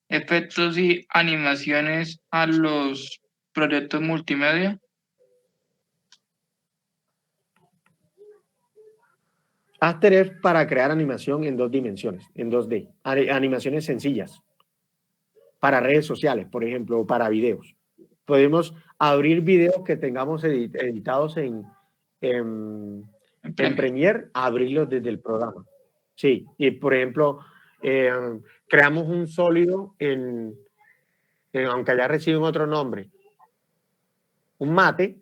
efectos y animaciones a los proyectos multimedia. After es para crear animación en 2 dimensiones, en 2D, animaciones sencillas, para redes sociales, por ejemplo, o para videos. Podemos abrir videos que tengamos editados en Premiere, abrirlos desde el programa. Sí, y por ejemplo, creamos un sólido aunque allá reciben otro nombre, un mate,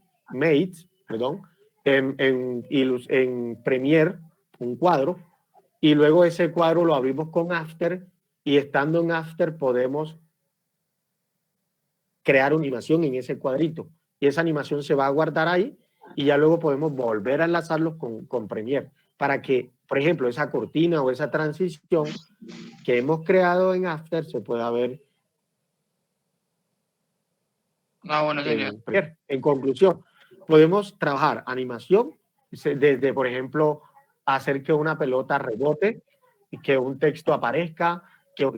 perdón, en Premiere, un cuadro, y luego ese cuadro lo abrimos con After, y estando en After podemos crear una animación en ese cuadrito, y esa animación se va a guardar ahí, y ya luego podemos volver a enlazarlos con Premiere, para que, por ejemplo, esa cortina o esa transición que hemos creado en After se pueda ver Bueno, sería. En conclusión, podemos trabajar animación desde, por ejemplo, hacer que una pelota rebote, que un texto aparezca,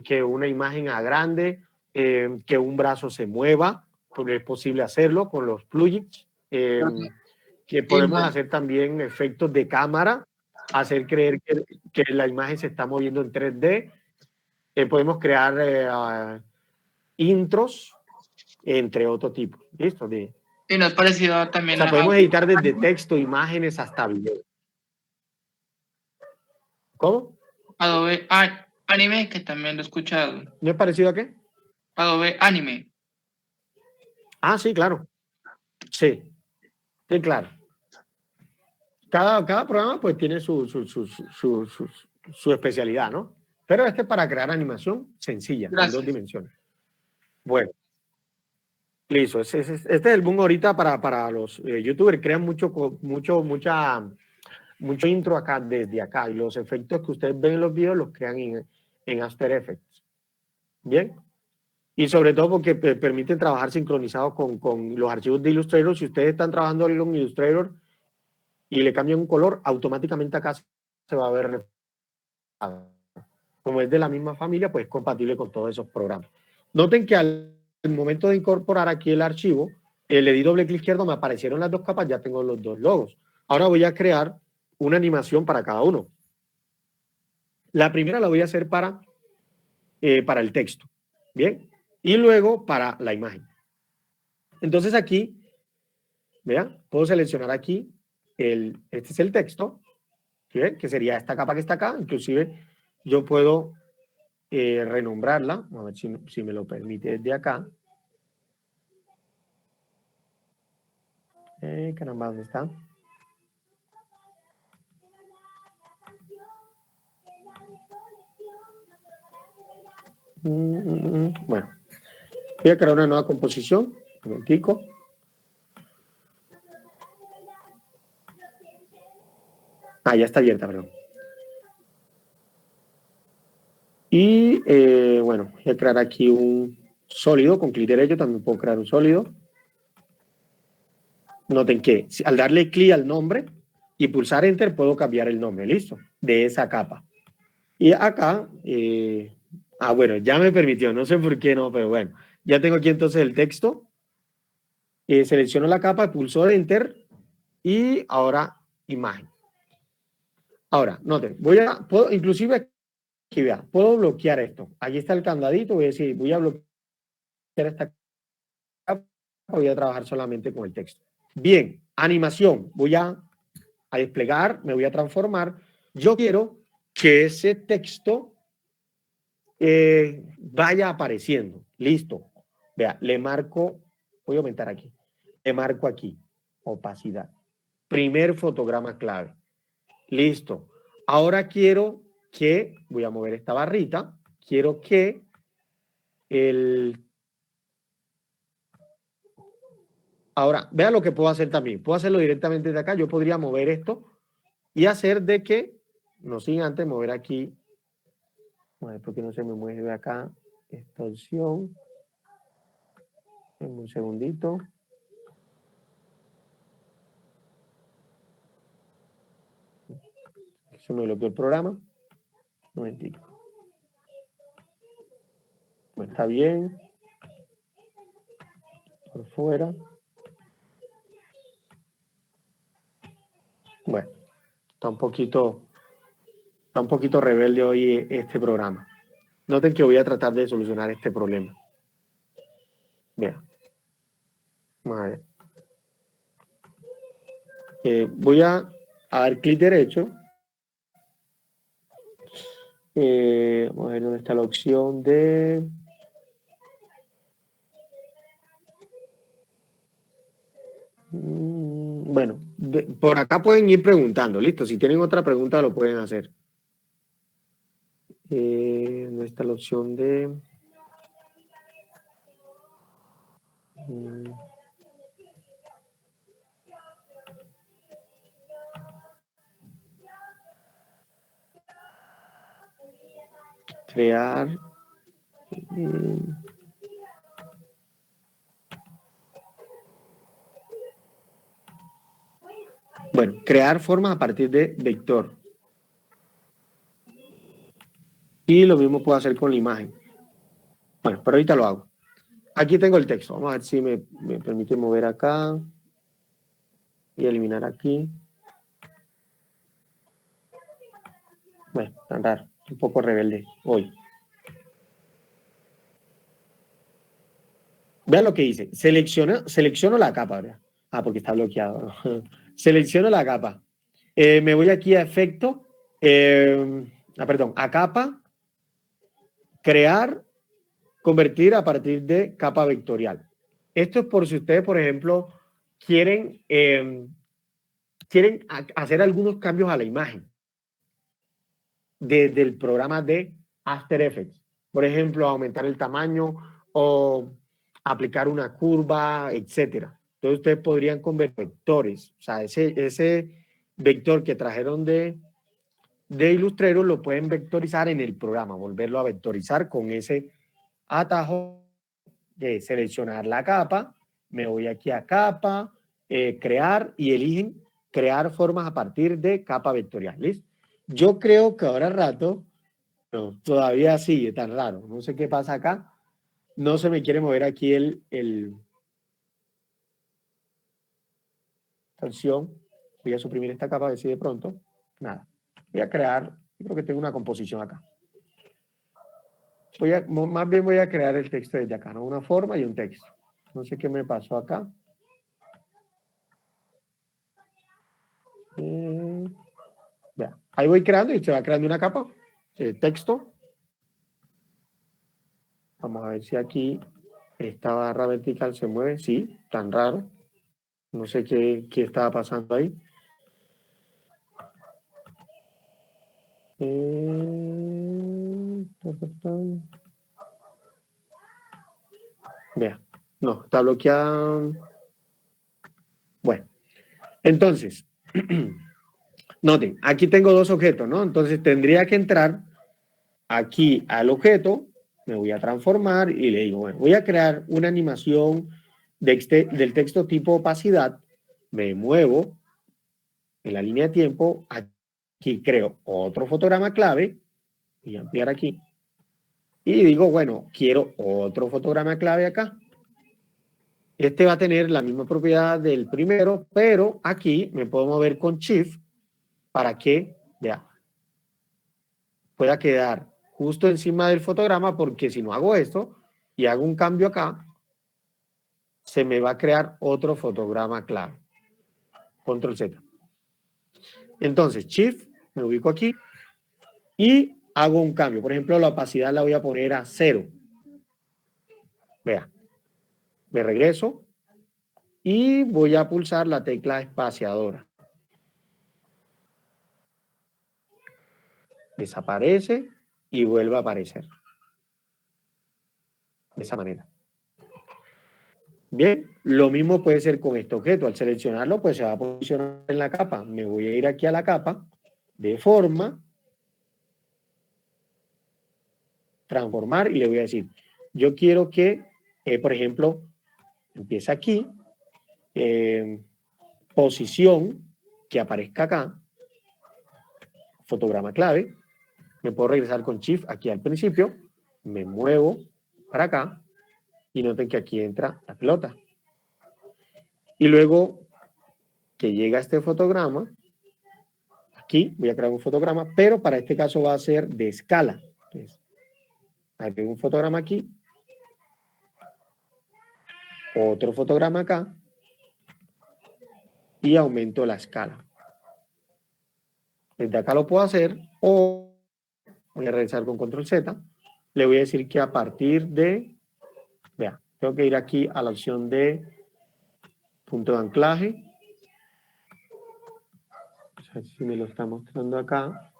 que una imagen agrande, que un brazo se mueva, porque es posible hacerlo con los plugins, que podemos hacer también efectos de cámara, hacer creer que la imagen se está moviendo en 3D, podemos crear intros, entre otros tipos, ¿listo? Y nos parecido O también sea, podemos editar desde texto, imágenes hasta video. ¿Cómo? Adobe Anime, que también lo he escuchado. ¿No es parecido a qué? Adobe Anime. Ah, sí, claro. Sí, sí, claro. Cada programa pues tiene su especialidad, ¿no? Pero este es para crear animación sencilla, Gracias. en 2 dimensiones. Bueno, listo. Este es el boom ahorita para los youtubers. Crean mucho intro acá, desde acá. Y los efectos que ustedes ven en los videos los crean en After Effects. Bien. Y sobre todo porque permiten trabajar sincronizados con los archivos de Illustrator. Si ustedes están trabajando en Illustrator y le cambian un color, automáticamente acá se va a ver reflejado. Como es de la misma familia, pues es compatible con todos esos programas. Noten que al momento de incorporar aquí el archivo, le di doble clic izquierdo, me aparecieron las 2 capas, ya tengo los 2 logos. Ahora voy a crear una animación para cada uno. La primera la voy a hacer para el texto. Bien. Y luego para la imagen. Entonces aquí, vean, puedo seleccionar aquí, este es el texto, ¿sí? Que sería esta capa que está acá. Inclusive yo puedo renombrarla, a ver si me lo permite desde acá. Caramba, ¿dónde está? Bueno, voy a crear una nueva composición, un momentico. Ya está abierta, perdón. Y bueno, voy a crear aquí un sólido, con clic derecho también puedo crear un sólido. Noten que al darle clic al nombre y pulsar Enter puedo cambiar el nombre, listo, de esa capa. Y acá, bueno, ya me permitió, no sé por qué no, pero bueno, ya tengo aquí entonces el texto. Selecciono la capa, pulso Enter y ahora imagen. Ahora, noten, puedo, inclusive aquí vea, puedo bloquear esto. Aquí está el candadito, voy a decir, voy a bloquear esta capa, voy a trabajar solamente con el texto. Bien, animación, voy a desplegar, me voy a transformar. Yo quiero que ese texto vaya apareciendo. Listo. Vea, le marco, voy a aumentar aquí, le marco aquí, opacidad. Primer fotograma clave. Listo. Ahora quiero que, voy a mover esta barrita, quiero que ahora, vea lo que puedo hacer también. Puedo hacerlo directamente de acá. Yo podría mover esto y hacer de que, no sin antes mover aquí, a ver por qué no se me mueve acá esta opción. Un segundito. Se me bloqueó el programa. Un momentito. Bueno, está bien. Por fuera. Bueno, está un poquito rebelde hoy este programa. Noten que voy a tratar de solucionar este problema. Vean. Vale. Voy a dar clic derecho. Vamos a ver dónde está la opción de... Bueno, por acá pueden ir preguntando, listo. Si tienen otra pregunta lo pueden hacer. ¿Dónde está la opción de... crear... Bueno, crear formas a partir de vector. Y lo mismo puedo hacer con la imagen. Bueno, pero ahorita lo hago. Aquí tengo el texto. Vamos a ver si me permite mover acá. Y eliminar aquí. Bueno, tan raro. Un poco rebelde hoy. Vean lo que dice. Selecciono la capa. ¿Verdad? Ah, porque está bloqueado. Selecciono la capa. Me voy aquí a efecto. Perdón, a capa. Crear, convertir a partir de capa vectorial. Esto es por si ustedes, por ejemplo, quieren hacer algunos cambios a la imagen desde el programa de After Effects. Por ejemplo, aumentar el tamaño o aplicar una curva, etcétera. Entonces ustedes podrían convertir vectores. O sea, ese vector que trajeron de Illustrator lo pueden vectorizar en el programa, volverlo a vectorizar con ese atajo de seleccionar la capa. Me voy aquí a capa, crear y eligen crear formas a partir de capa vectorial. ¿Listo? Yo creo que ahora rato, no, todavía sigue tan raro. No sé qué pasa acá. No se me quiere mover aquí opción. Voy a suprimir esta capa a ver si de pronto. Nada. Voy a crear, creo que tengo una composición acá. Más bien voy a crear el texto desde acá, ¿no? Una forma y un texto. No sé qué me pasó acá. Vea, ahí voy creando y se va creando una capa. Texto. Vamos a ver si aquí esta barra vertical se mueve. Sí, tan raro. No sé qué estaba pasando ahí. Vea, no, está bloqueada. Bueno, entonces, noten, aquí tengo dos objetos, ¿no? Entonces tendría que entrar aquí al objeto, me voy a transformar y le digo, bueno, voy a crear una animación del texto tipo opacidad, me muevo en la línea de tiempo, aquí creo otro fotograma clave, voy a ampliar aquí, y digo, bueno, quiero otro fotograma clave acá. Este va a tener la misma propiedad del primero, pero aquí me puedo mover con Shift para que, vea, pueda quedar justo encima del fotograma, porque si no hago esto y hago un cambio acá, se me va a crear otro fotograma clave. Control Z. Entonces, Shift, me ubico aquí y hago un cambio. Por ejemplo, la opacidad la voy a poner a 0. Vea, me regreso y voy a pulsar la tecla espaciadora. Desaparece y vuelve a aparecer. De esa manera. Bien, lo mismo puede ser con este objeto. Al seleccionarlo, pues se va a posicionar en la capa. Me voy a ir aquí a la capa de forma, transformar y le voy a decir, yo quiero que, por ejemplo, empiece aquí, posición, que aparezca acá, fotograma clave, me puedo regresar con Shift aquí al principio, me muevo para acá y noten que aquí entra la pelota. Y luego que llega este fotograma, aquí voy a crear un fotograma, pero para este caso va a ser de escala. Entonces, agrego un fotograma aquí, otro fotograma acá, y aumento la escala. Desde acá lo puedo hacer, o voy a regresar con Control Z, le voy a decir que a partir de, vea, tengo que ir aquí a la opción de punto de anclaje. A ver si me lo está mostrando acá.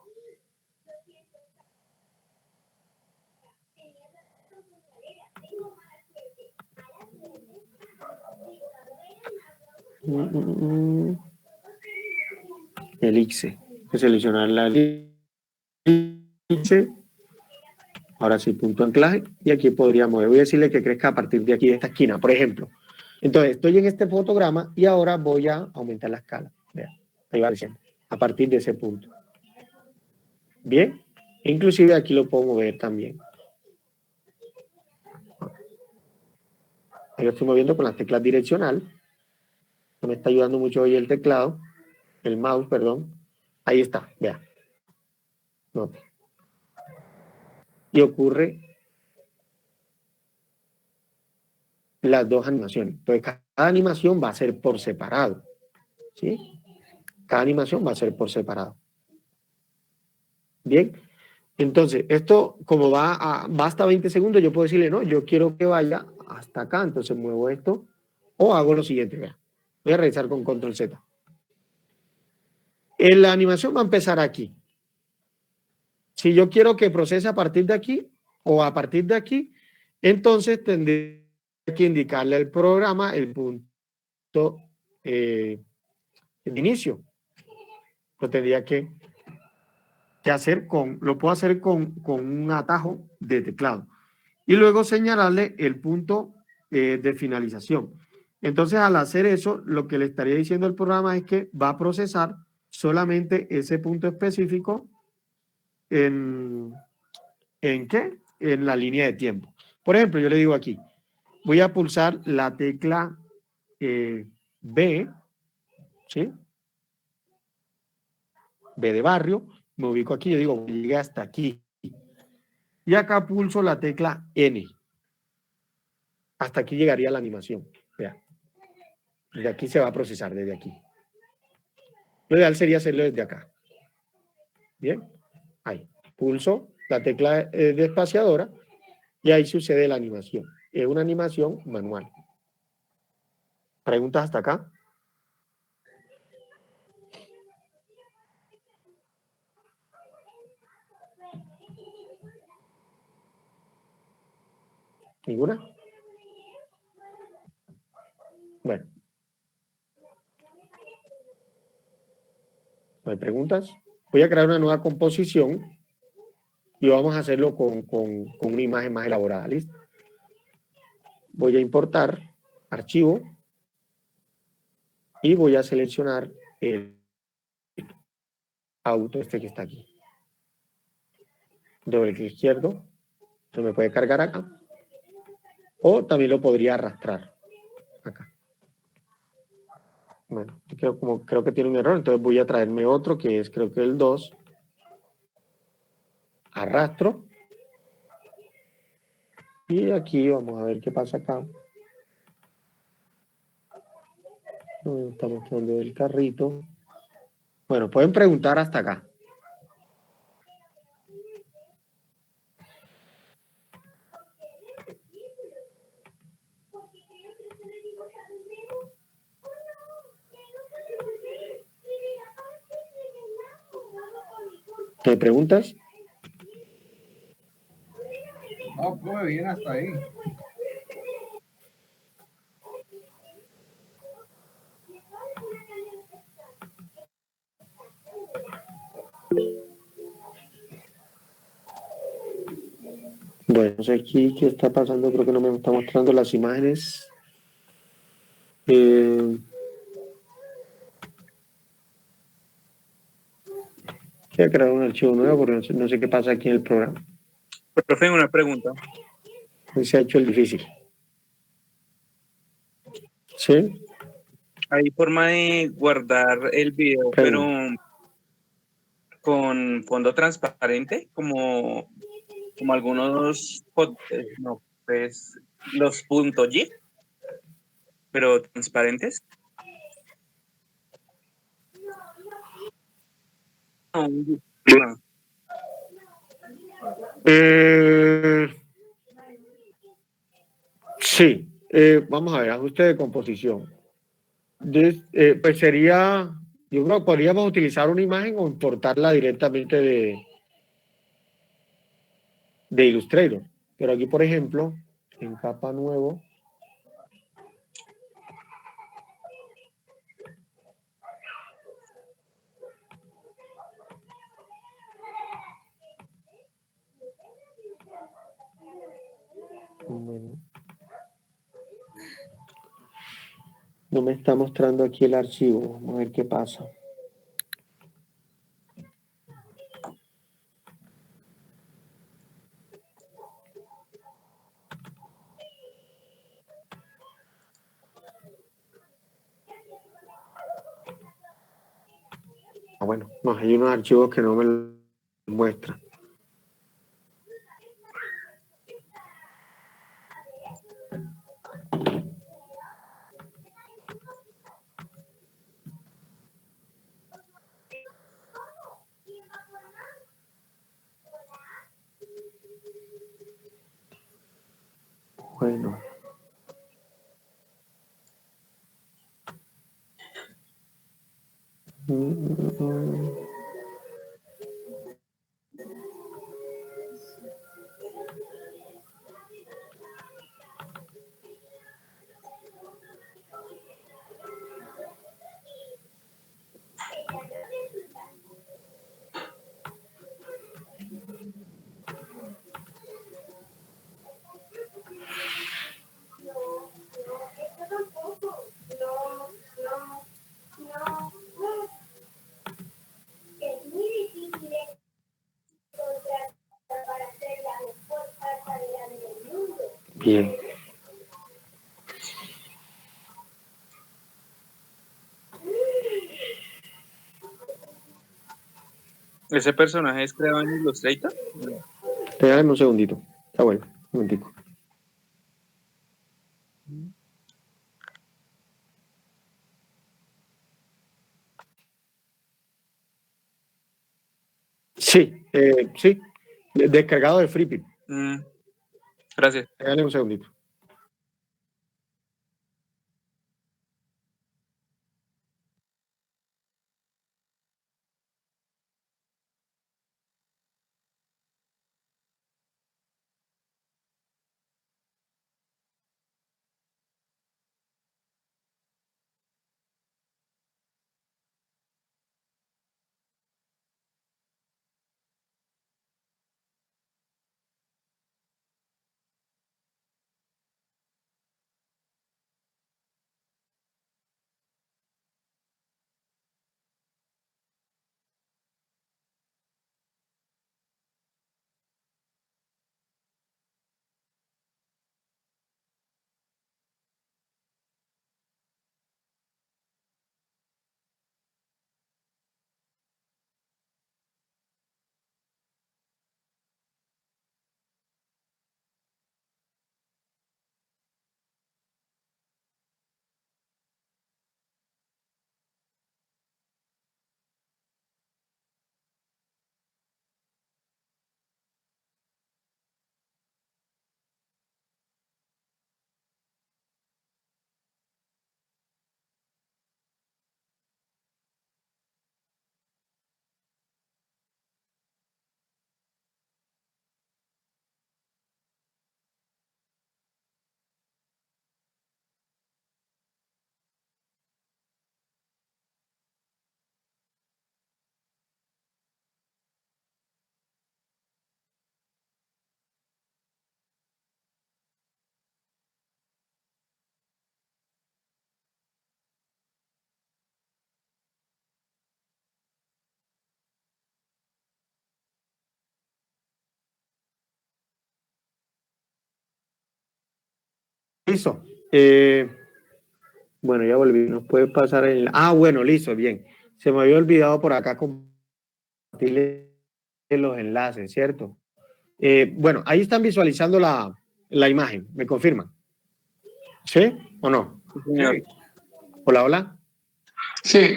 Elixir. Voy a seleccionar la elixir. Ahora sí, punto de anclaje. Y aquí podría mover. Voy a decirle que crezca a partir de aquí, de esta esquina, por ejemplo. Entonces, estoy en este fotograma y ahora voy a aumentar la escala. Vean. Ahí va diciendo, a partir de ese punto. Bien, inclusive aquí lo puedo mover también. Ahí lo estoy moviendo con las teclas direccional. Me está ayudando mucho hoy el teclado, el mouse, perdón. Ahí está, vea. Note. Y ocurre las dos animaciones. Entonces, cada animación va a ser por separado. ¿Sí? Cada animación va a ser por separado. Bien. Entonces, esto, como va hasta 20 segundos, yo puedo decirle, no, yo quiero que vaya hasta acá. Entonces, muevo esto o hago lo siguiente. Vea. Voy a realizar con control Z. La animación va a empezar aquí. Si yo quiero que procese a partir de aquí o a partir de aquí, entonces tendré que indicarle al programa el punto de inicio. Lo tendría que hacer lo puedo hacer con un atajo de teclado. Y luego señalarle el punto de finalización. Entonces, al hacer eso, lo que le estaría diciendo el programa es que va a procesar solamente ese punto específico ¿en qué? En la línea de tiempo. Por ejemplo, yo le digo aquí, voy a pulsar la tecla B, ¿sí? B de barrio, me ubico aquí, yo digo, llegué hasta aquí. Y acá pulso la tecla N. Hasta aquí llegaría la animación. Vea. Desde aquí se va a procesar, desde aquí. Lo ideal sería hacerlo desde acá. Bien, ahí. Pulso la tecla de espaciadora y ahí sucede la animación. Es una animación manual. ¿Preguntas hasta acá? ¿Ninguna? Bueno. ¿No hay preguntas? Voy a crear una nueva composición y vamos a hacerlo con una imagen más elaborada. ¿Listo? Voy a importar archivo y voy a seleccionar el auto que está aquí. Doble clic izquierdo. Se me puede cargar acá. O también lo podría arrastrar acá. Bueno, creo que tiene un error, entonces voy a traerme otro que es creo que el 2. Arrastro. Y aquí vamos a ver qué pasa acá. Estamos mostrando el carrito. Bueno, pueden preguntar hasta acá. ¿Te preguntas? No, pues bien hasta ahí. Bueno, no sé aquí qué está pasando, creo que no me está mostrando las imágenes. Voy a crear un archivo nuevo porque no sé qué pasa aquí en el programa. Profe, una pregunta. Se ha hecho el difícil. ¿Sí? Hay forma de guardar el video, pero con fondo transparente, como algunos, no, pues, los puntos GIF, pero transparentes. No. Sí, vamos a ver, ajuste de composición. Pues sería, yo creo que podríamos utilizar una imagen o importarla directamente de Illustrator. Pero aquí, por ejemplo, en capa nuevo, bueno, no me está mostrando aquí el archivo. Vamos a ver qué pasa. bueno, no, hay unos archivos que no me lo muestran. Bueno. Bien. ¿Ese personaje es creado en Illustrator? No. Regálame un segundito. Está bueno, un momentico. Sí, sí. Descargado de FreePip. Gracias. Regálame un segundito. Listo. Bueno, ya volví. Nos puede pasar el. Ah, bueno, listo, bien. Se me había olvidado por acá compartirle los enlaces, ¿cierto? Bueno, ahí están visualizando la imagen. ¿Me confirman? ¿Sí o no? Sí, señor. Hola, hola. Sí,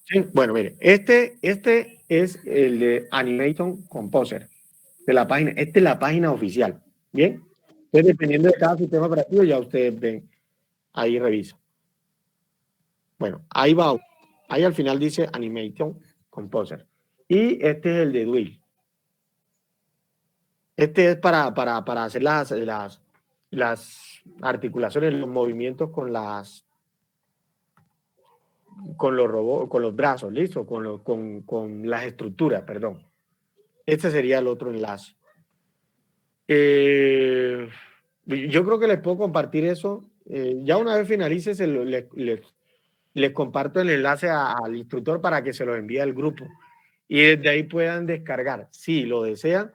Sí. Bueno, mire, este es el de Animation Composer de la página. Esta es la página oficial. Bien. Entonces, dependiendo de cada sistema operativo, ya ustedes ven. Ahí revisa. Bueno, ahí va. Ahí al final dice Animation Composer. Y este es el de Duil. Este es para hacer las articulaciones, los movimientos con los robots, con los brazos, ¿listo? Con las estructuras, perdón. Este sería el otro enlace. Yo creo que les puedo compartir eso. Ya una vez finalice, les comparto el enlace al instructor para que se lo envíe al grupo. Y desde ahí puedan descargar, si lo desean,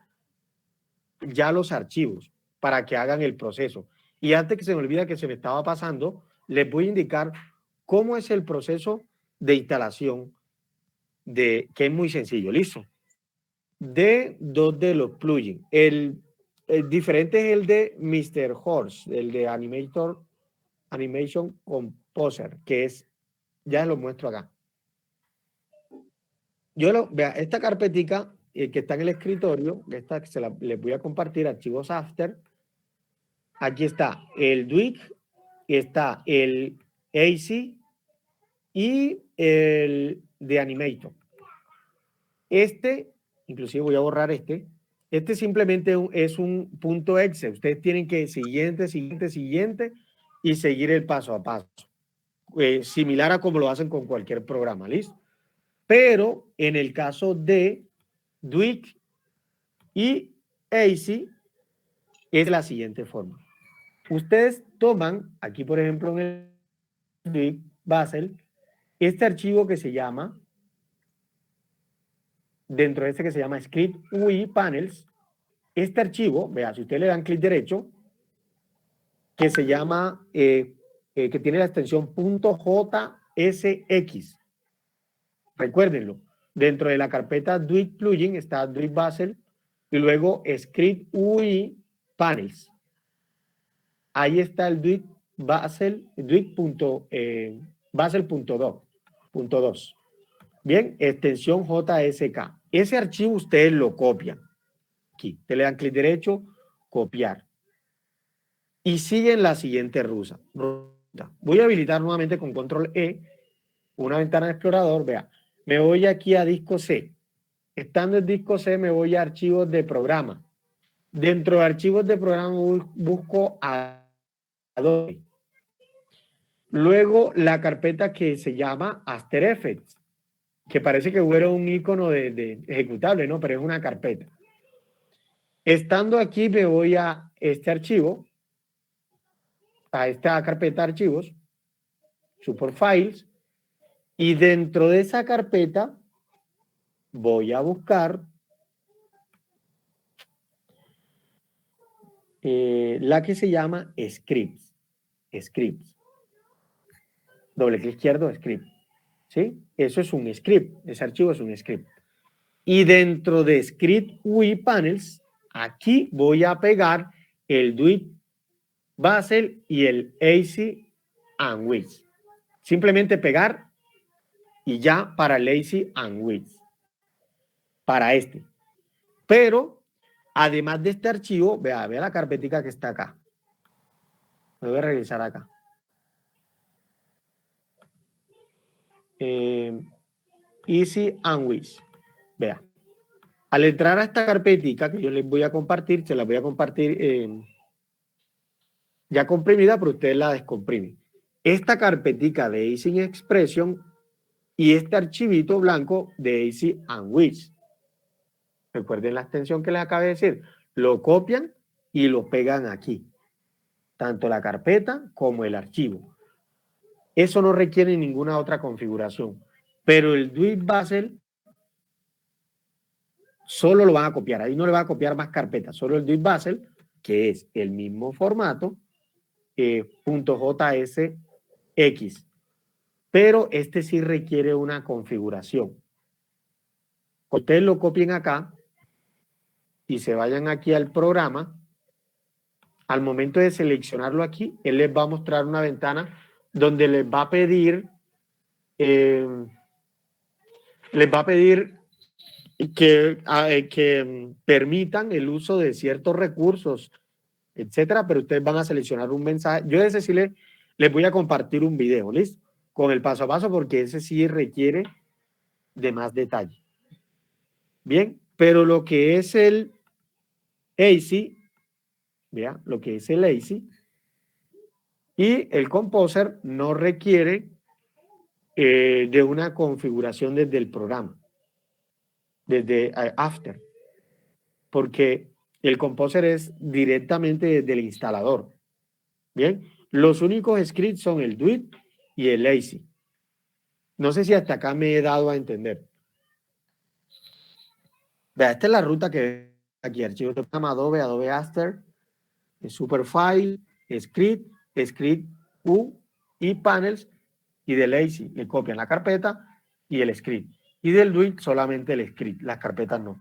ya los archivos para que hagan el proceso. Y antes que se me olvida que se me estaba pasando, les voy a indicar cómo es el proceso de instalación que es muy sencillo, listo. De dos de los plugins. El diferente es el de Mr. Horse, el de Animation Composer, que es, ya lo muestro acá. Vea, esta carpetica que está en el escritorio, esta les voy a compartir, archivos After. Aquí está el Duik, está el AC y el de Animator. Inclusive voy a borrar este simplemente es un punto exe. Ustedes tienen que siguiente y seguir el paso a paso. Similar a como lo hacen con cualquier programa, ¿listo? Pero en el caso de Duik y AC es la siguiente forma. Ustedes toman, aquí por ejemplo en el Duik Basel, este archivo que se llama, dentro de este que se llama Script UI Panels, este archivo, vea, si ustedes le dan clic derecho, que se llama, que tiene la extensión .jsx. Recuérdenlo, dentro de la carpeta Duik Plugin está Duik Basel y luego Script UI Panels. Ahí está el Duik Basel, Basel.2. Bien, extensión JSK. Ese archivo ustedes lo copian. Aquí, ustedes le dan clic derecho, copiar. Y siguen la siguiente ruta. Voy a habilitar nuevamente con control E una ventana de explorador. Vea, me voy aquí a disco C. Estando en disco C me voy a archivos de programa. Dentro de archivos de programa busco Adobe. Luego la carpeta que se llama After Effects, que parece que hubiera un icono de ejecutable, ¿no? Pero es una carpeta. Estando aquí me voy a este archivo, a esta carpeta de archivos, Support Files, y dentro de esa carpeta voy a buscar la que se llama Scripts. Doble clic izquierdo, Script. ¿Sí? Eso es un script. Ese archivo es un script. Y dentro de Script UI Panels, aquí voy a pegar el Duik Basel y el AC and Width. Simplemente pegar y ya para el AC and Width. Para este. Pero, además de este archivo, vea la carpetica que está acá. Me voy a regresar acá. Easy and Width. Vea. Al entrar a esta carpetica que yo les voy a compartir, se la voy a compartir ya comprimida, pero ustedes la descomprimen. Esta carpetica de Easy Expression y este archivito blanco de Easy and Width. Recuerden la extensión que les acabo de decir. Lo copian y lo pegan aquí. Tanto la carpeta como el archivo. Eso no requiere ninguna otra configuración. Pero el Duik Basel solo lo van a copiar. Ahí no le va a copiar más carpetas. Solo el Duik Basel, que es el mismo formato, .jsx. Pero este sí requiere una configuración. Ustedes lo copien acá y se vayan aquí al programa. Al momento de seleccionarlo aquí, él les va a mostrar una ventana donde les va a pedir que permitan el uso de ciertos recursos, etcétera, pero ustedes van a seleccionar un mensaje. Yo de ese sí les voy a compartir un video, ¿listo? Con el paso a paso, porque ese sí requiere de más detalle. Bien, pero lo que es el AC, vea, lo que es el AC y el Composer no requiere de una configuración desde el programa, desde After, porque el Composer es directamente desde el instalador. Bien, los únicos scripts son el Duik y el AC. No sé si hasta acá me he dado a entender. Vea, esta es la ruta que aquí, archivo de programa Adobe, Adobe After, Superfile, Script, Script U y Panels, y del AC le copian la carpeta y el script. Y del DUIT solamente el script, las carpetas no.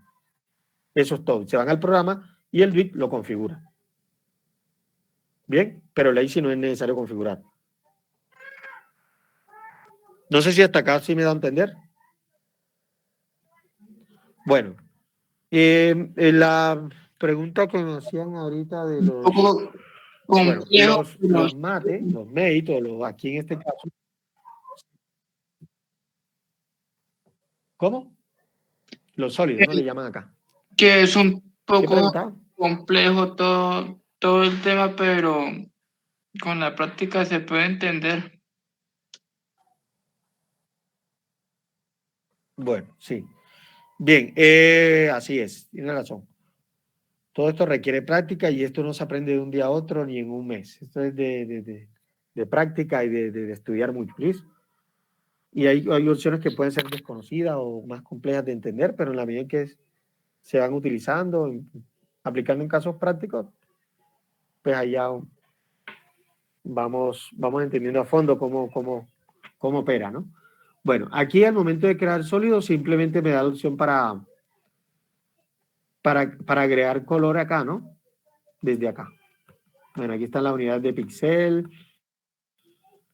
Eso es todo. Se van al programa y el DUIT lo configura. Bien, pero lazy no es necesario configurar. No sé si hasta acá sí me da a entender. Bueno, la pregunta que me hacían ahorita de Un los, poco bueno, complejo. los mates, los MEIT, o los, aquí en este caso. ¿Cómo? Los sólidos, ¿no? Le llaman acá. Que es un ¿Qué poco preguntaba? complejo todo el tema, pero con la práctica se puede entender. Bueno, sí. Bien, así es, tiene razón. Todo esto requiere práctica y esto no se aprende de un día a otro ni en un mes. Esto es de práctica y de estudiar mucho. ¿Listo? Y hay opciones que pueden ser desconocidas o más complejas de entender, pero en la medida en que se van utilizando, aplicando en casos prácticos, pues allá vamos entendiendo a fondo cómo opera, ¿no? Bueno, aquí al momento de crear sólido simplemente me da la opción para agregar color acá, ¿no? Desde acá. Bueno, aquí están las unidades de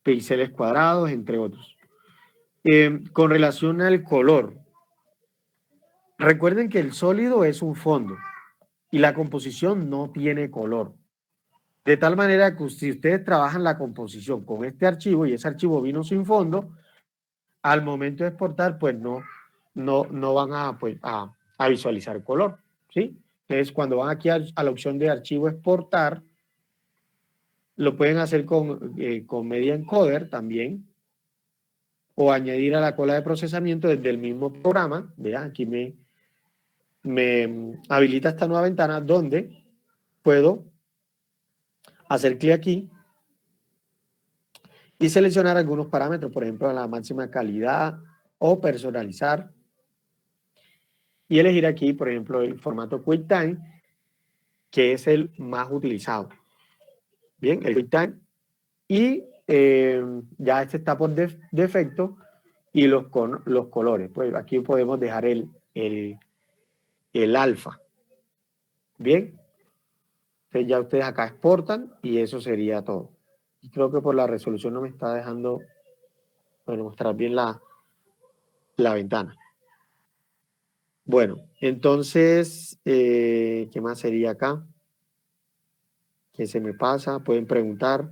píxeles cuadrados, entre otros. Con relación al color, recuerden que el sólido es un fondo y la composición no tiene color. De tal manera que si ustedes trabajan la composición con este archivo y ese archivo vino sin fondo, al momento de exportar, pues no van a visualizar color, ¿sí? Entonces, cuando van aquí a la opción de archivo exportar, lo pueden hacer con Media Encoder también, o añadir a la cola de procesamiento desde el mismo programa. Vean, aquí me habilita esta nueva ventana donde puedo hacer clic aquí y seleccionar algunos parámetros, por ejemplo, la máxima calidad o personalizar, y elegir aquí, por ejemplo, el formato QuickTime, que es el más utilizado. Bien, el QuickTime. Y ya este está por defecto, y los colores. Pues aquí podemos dejar el alfa. Bien. Entonces ya ustedes acá exportan y eso sería todo. Y creo que por la resolución no me está dejando, bueno, mostrar bien la ventana. Bueno, entonces, ¿qué más sería acá? ¿Qué se me pasa? Pueden preguntar.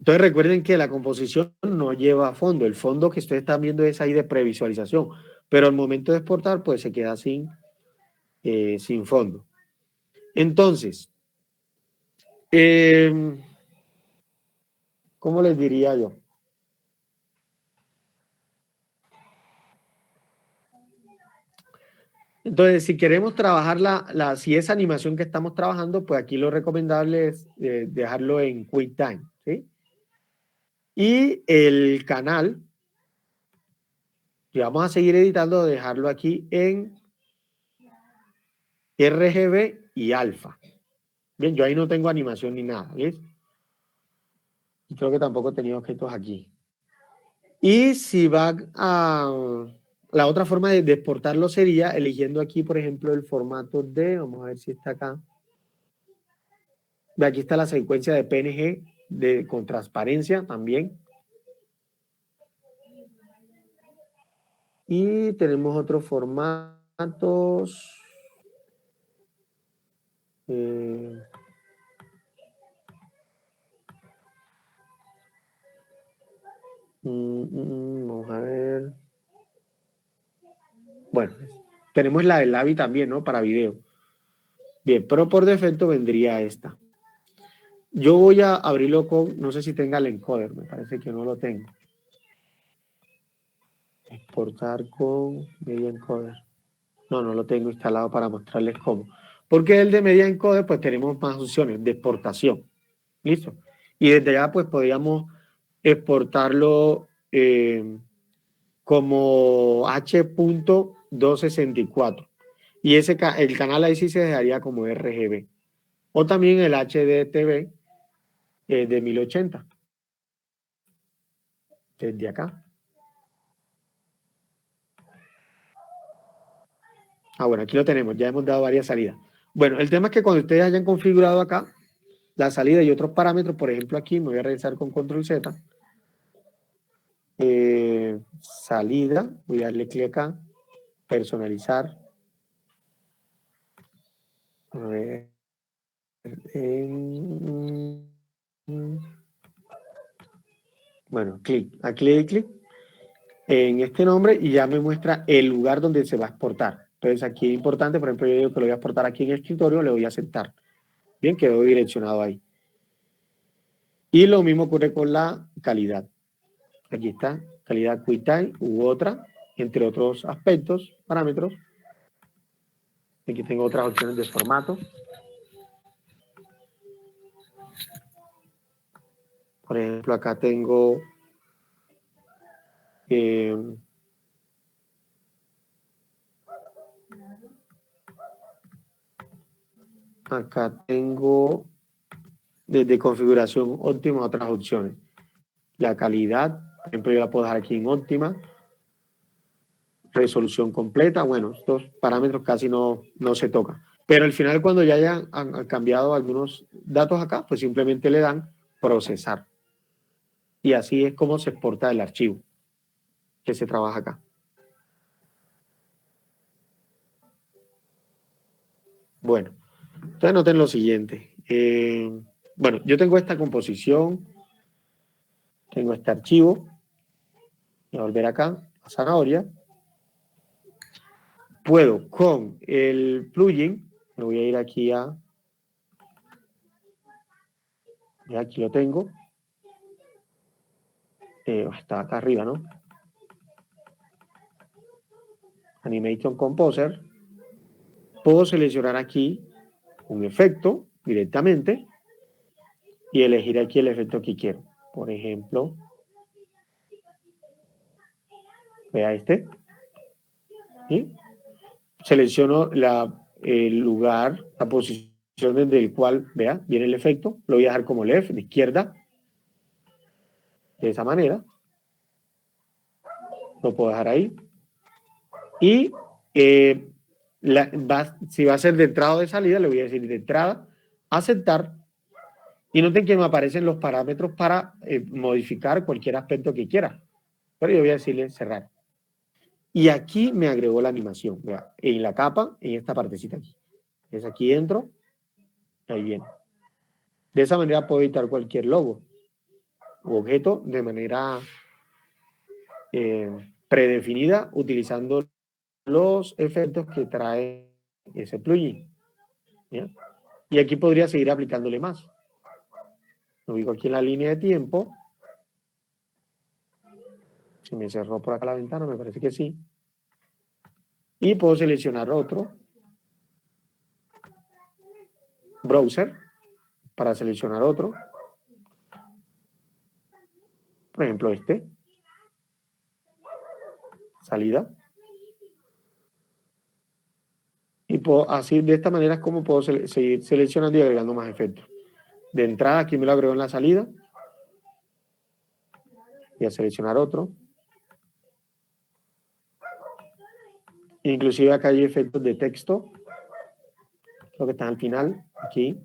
Entonces recuerden que la composición no lleva fondo. El fondo que ustedes están viendo es ahí de previsualización. Pero al momento de exportar, pues se queda sin fondo. Entonces, ¿cómo les diría yo? Entonces, si queremos trabajar si esa animación que estamos trabajando, pues aquí lo recomendable es dejarlo en QuickTime, ¿sí? Y el canal, que vamos a seguir editando, dejarlo aquí en RGB y alfa. Bien, yo ahí no tengo animación ni nada, ¿listo? Y creo que tampoco tenía objetos aquí. Y si va a... La otra forma de exportarlo sería eligiendo aquí, por ejemplo, el formato de... Vamos a ver si está acá. Aquí está la secuencia de PNG con transparencia también. Y tenemos otros formatos. Vamos a ver. Bueno, tenemos la del AVI también, ¿no? Para video. Bien, pero por defecto vendría esta. Yo voy a abrirlo con, no sé si tenga el encoder, me parece que no lo tengo. Exportar con Media Encoder. No lo tengo instalado para mostrarles cómo. Porque el de Media Encoder, pues tenemos más opciones de exportación. ¿Listo? Y desde allá, pues podríamos exportarlo como H.264. Y el canal ahí sí se dejaría como RGB. O también el HDTV de 1080. Desde acá. Ah, bueno, aquí lo tenemos, ya hemos dado varias salidas. Bueno, el tema es que cuando ustedes hayan configurado acá la salida y otros parámetros, por ejemplo aquí, me voy a regresar con control Z, salida, voy a darle clic acá, personalizar, a ver, bueno, clic en este nombre y ya me muestra el lugar donde se va a exportar. Entonces aquí es importante, por ejemplo, yo digo que lo voy a exportar aquí en el escritorio, le voy a aceptar. Bien, quedó direccionado ahí. Y lo mismo ocurre con la calidad. Aquí está, calidad QuickTime u otra, entre otros aspectos, parámetros. Aquí tengo otras opciones de formato. Por ejemplo, acá tengo desde configuración óptima otras opciones. La calidad, por ejemplo, yo la puedo dejar aquí en óptima. Resolución completa, bueno, estos parámetros casi no se tocan. Pero al final, cuando ya han cambiado algunos datos acá, pues simplemente le dan procesar. Y así es como se exporta el archivo que se trabaja acá. Bueno, entonces noten lo siguiente. Bueno, yo tengo esta composición, tengo este archivo. Voy a volver acá, a Zanahoria. Puedo con el plugin, me voy a ir aquí a... Ya aquí lo tengo. Está acá arriba, ¿no? Animation Composer. Puedo seleccionar aquí un efecto directamente y elegir aquí el efecto que quiero. Por ejemplo, vea este. ¿Sí? Selecciono el lugar, la posición desde el cual, vea, viene el efecto. Lo voy a dejar como left, de izquierda. De esa manera. Lo puedo dejar ahí. Y si va a ser de entrada o de salida, le voy a decir de entrada, aceptar. Y noten que me aparecen los parámetros para modificar cualquier aspecto que quiera. Pero yo voy a decirle cerrar. Y aquí me agregó la animación. Vea, en la capa, en esta partecita aquí. Es aquí entro. Ahí viene. De esa manera puedo editar cualquier logo u objeto de manera predefinida utilizando los efectos que trae ese plugin. ¿Ya? Y aquí podría seguir aplicándole más. Lo ubico aquí en la línea de tiempo. Se me cerró por acá la ventana, me parece que sí. Y puedo seleccionar otro. Browser. Para seleccionar otro. Por ejemplo, este. Salida. Y puedo, así, de esta manera es como puedo seguir seleccionando y agregando más efectos. De entrada, aquí me lo agrego en la salida. Voy a seleccionar otro. Inclusive acá hay efectos de texto. Lo que está al final, aquí.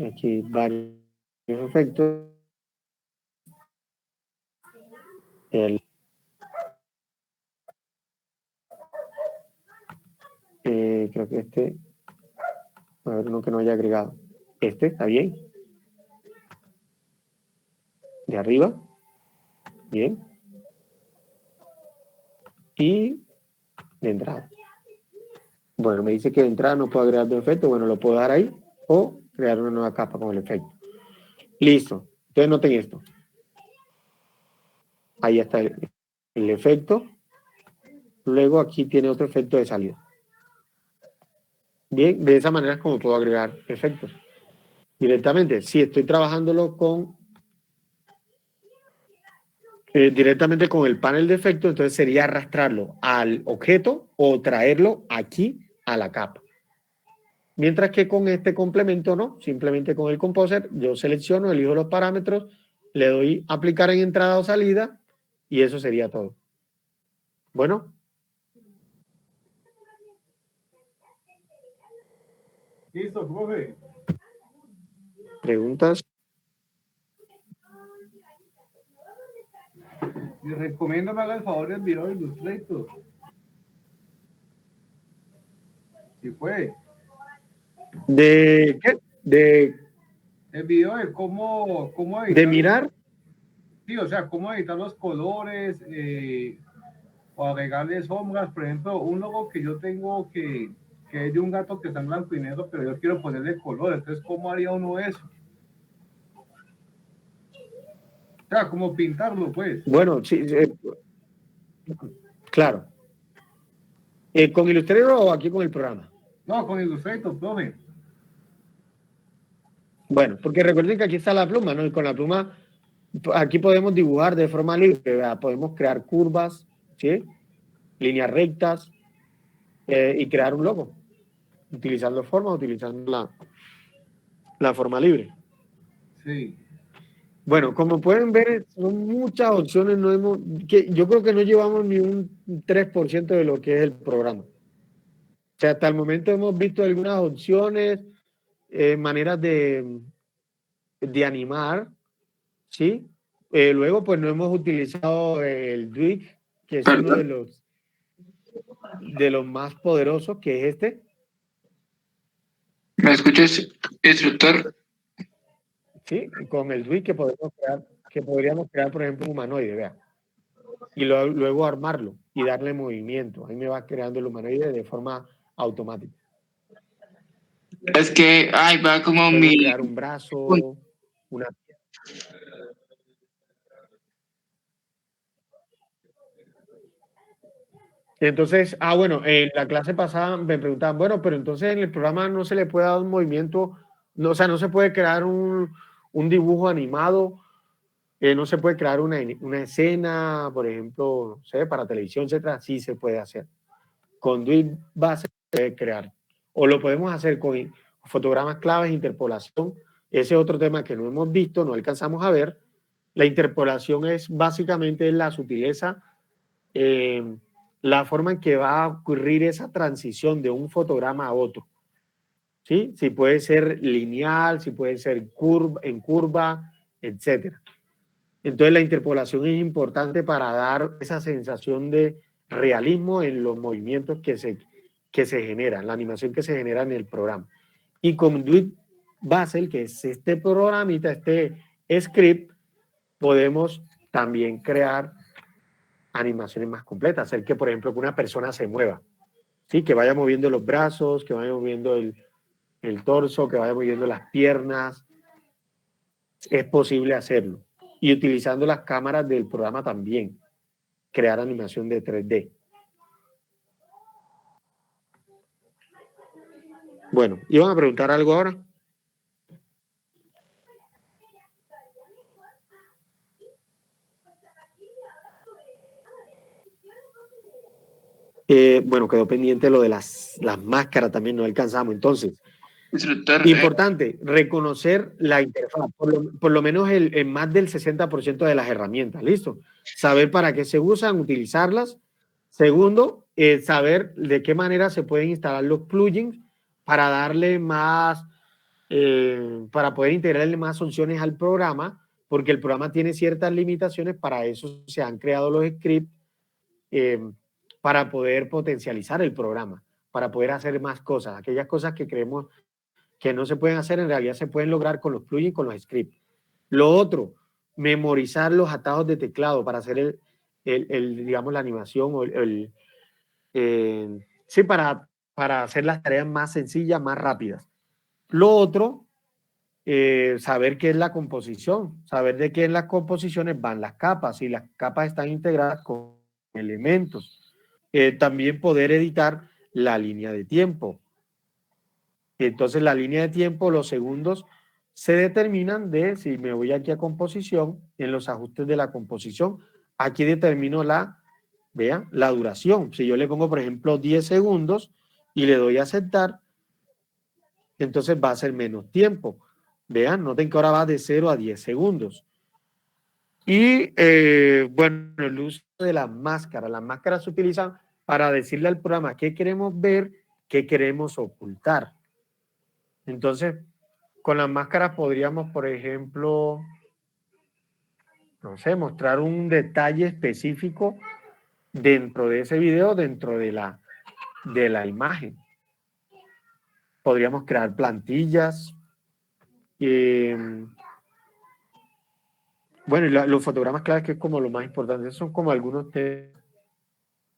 Aquí varios efectos. Creo que este, a ver, uno que no haya agregado. Este, ¿está bien? De arriba. Bien. Y de entrada. Bueno, me dice que de entrada no puedo agregar dos efectos. Bueno, lo puedo dar ahí o crear una nueva capa con el efecto. Listo. Entonces noten esto. Ahí está el efecto. Luego aquí tiene otro efecto de salida. Bien, de esa manera es como puedo agregar efectos. Directamente, si estoy trabajándolo directamente con el panel de efectos, entonces sería arrastrarlo al objeto o traerlo aquí a la capa. Mientras que con este complemento no, simplemente con el Composer yo selecciono, elijo los parámetros, le doy aplicar en entrada o salida Y eso sería todo. Bueno. Listo, profe. ¿Preguntas? Les recomiendo que me haga el favor de enviar el Illustrator. Si puede. ¿De qué? El video de cómo editar. ¿De mirar? Sí, o sea, cómo editar los colores o agregarle sombras. Por ejemplo, un logo que yo tengo que es de un gato que está en blanco y negro, pero yo quiero ponerle color. Entonces, ¿cómo haría uno eso? O sea, ¿cómo pintarlo, pues? Bueno, sí, claro. ¿Con Illustrator o aquí con el programa? No, con Illustrator, profe. Bueno, porque recuerden que aquí está la pluma, ¿no? Y con la pluma, aquí podemos dibujar de forma libre, ¿verdad? Podemos crear curvas, ¿sí? Líneas rectas y crear un logo, utilizando forma, utilizando la forma libre. Sí. Bueno, como pueden ver, son muchas opciones, yo creo que no llevamos ni un 3% de lo que es el programa. O sea, hasta el momento hemos visto algunas opciones, maneras de animar, ¿sí? Luego, pues no hemos utilizado el Dwig, que es uno de los más poderosos, que es este. ¿Me escuchas, instructor? Sí, con el Dwig que podríamos crear, por ejemplo, un humanoide, vea. Y luego armarlo y darle movimiento. Ahí me va creando el humanoide de forma automática. Es que, ay, va como Podemos crear un brazo, una... Entonces, bueno, en la clase pasada me preguntaban, bueno, pero entonces en el programa no se le puede dar un movimiento, no, o sea, no se puede crear un dibujo animado, no se puede crear una escena, por ejemplo, no sé, para televisión, etcétera, sí se puede hacer. Con Dwig Base se puede crear. O lo podemos hacer con fotogramas claves, interpolación. Ese es otro tema que no hemos visto, no alcanzamos a ver. La interpolación es básicamente la sutileza, la forma en que va a ocurrir esa transición de un fotograma a otro. ¿Sí? Si puede ser lineal, si puede ser en curva, etc. Entonces la interpolación es importante para dar esa sensación de realismo en los movimientos que se generan, la animación que se genera en el programa. Y con Dwig Basel, que es este programita, este script, podemos también crear animaciones más completas, hacer que, por ejemplo, que una persona se mueva, ¿sí? Que vaya moviendo los brazos, que vaya moviendo el torso, que vaya moviendo las piernas. Es posible hacerlo. Y utilizando las cámaras del programa también, crear animación de 3D. Bueno, ¿iban a preguntar algo ahora? Bueno, quedó pendiente lo de las máscaras, también no alcanzamos. Entonces, instructor, importante, reconocer la interfaz, por lo menos el más del 60% de las herramientas, ¿listo? Saber para qué se usan, utilizarlas. Segundo, saber de qué manera se pueden instalar los plugins para darle más, para poder integrarle más funciones al programa, porque el programa tiene ciertas limitaciones, para eso se han creado los scripts, para poder potencializar el programa, para poder hacer más cosas, aquellas cosas que creemos que no se pueden hacer, en realidad se pueden lograr con los plugins, con los scripts. Lo otro, memorizar los atajos de teclado para hacer digamos, la animación o sí, para hacer las tareas más sencillas, más rápidas. Lo otro, saber qué es la composición, saber de qué en las composiciones van las capas, y las capas están integradas con elementos. También poder editar la línea de tiempo. Entonces la línea de tiempo, los segundos, se determinan si me voy aquí a composición, en los ajustes de la composición, aquí determino la duración. Si yo le pongo, por ejemplo, 10 segundos y le doy a aceptar, entonces va a ser menos tiempo. Vean, noten que ahora va de 0 a 10 segundos. Y bueno, el uso de las máscaras. Las máscaras se utilizan para decirle al programa qué queremos ver, qué queremos ocultar. Entonces, con las máscaras podríamos, por ejemplo, no sé, mostrar un detalle específico dentro de ese video, dentro de la imagen. Podríamos crear plantillas. Bueno, y los fotogramas claves, que es como lo más importante, esos son como algunos que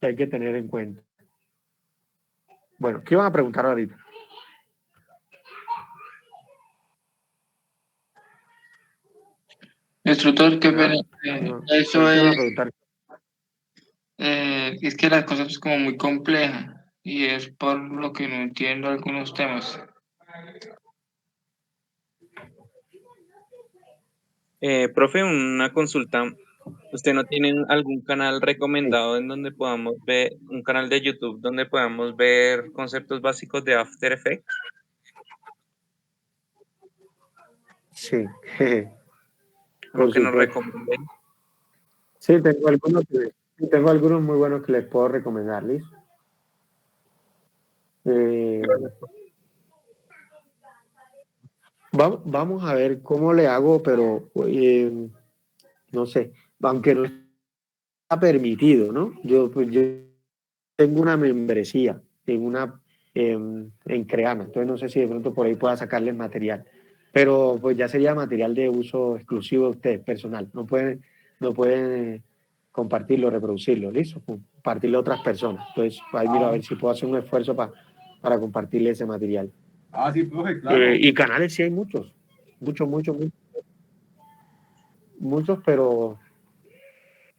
hay que tener en cuenta. Bueno, ¿qué van a preguntar ahorita? Instructor, qué pena. Eso ¿Qué van a preguntar? es que las cosas es como muy complejas y es por lo que no entiendo algunos temas. Profe, una consulta. ¿Usted no tiene algún canal recomendado en donde podamos ver, un canal de YouTube donde podamos ver conceptos básicos de After Effects? Sí, Uno por que nos supuesto. recomienden. Sí, tengo algunos muy buenos que les puedo recomendar, ¿listo? Vamos a ver cómo le hago, pero no sé, aunque no está permitido, ¿no? Pues yo tengo una membresía en Creana, entonces no sé si de pronto por ahí pueda sacarles material, pero pues ya sería material de uso exclusivo de ustedes, personal, no pueden compartirlo, reproducirlo, ¿listo? Compartirlo a otras personas, entonces ahí miro a ver si puedo hacer un esfuerzo para compartirle ese material. Ah, sí, profe, claro. Y canales sí hay muchos, muchos, pero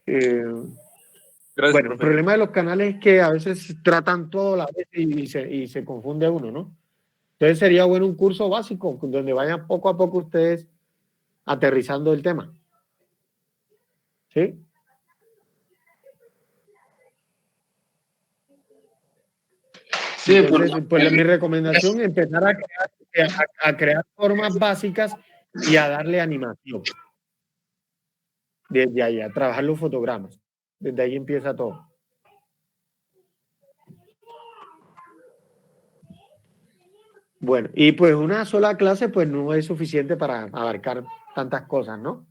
Gracias, bueno, el profe. problema de los canales es que a veces tratan todo a la vez y se confunde uno, ¿no? Entonces sería bueno un curso básico donde vayan poco a poco ustedes aterrizando el tema. ¿Sí? Sí, Entonces, pues mi recomendación es empezar a crear formas básicas y a darle animación. Desde ahí, a trabajar los fotogramas. Desde ahí empieza todo. Bueno, y pues una sola clase pues no es suficiente para abarcar tantas cosas, ¿no?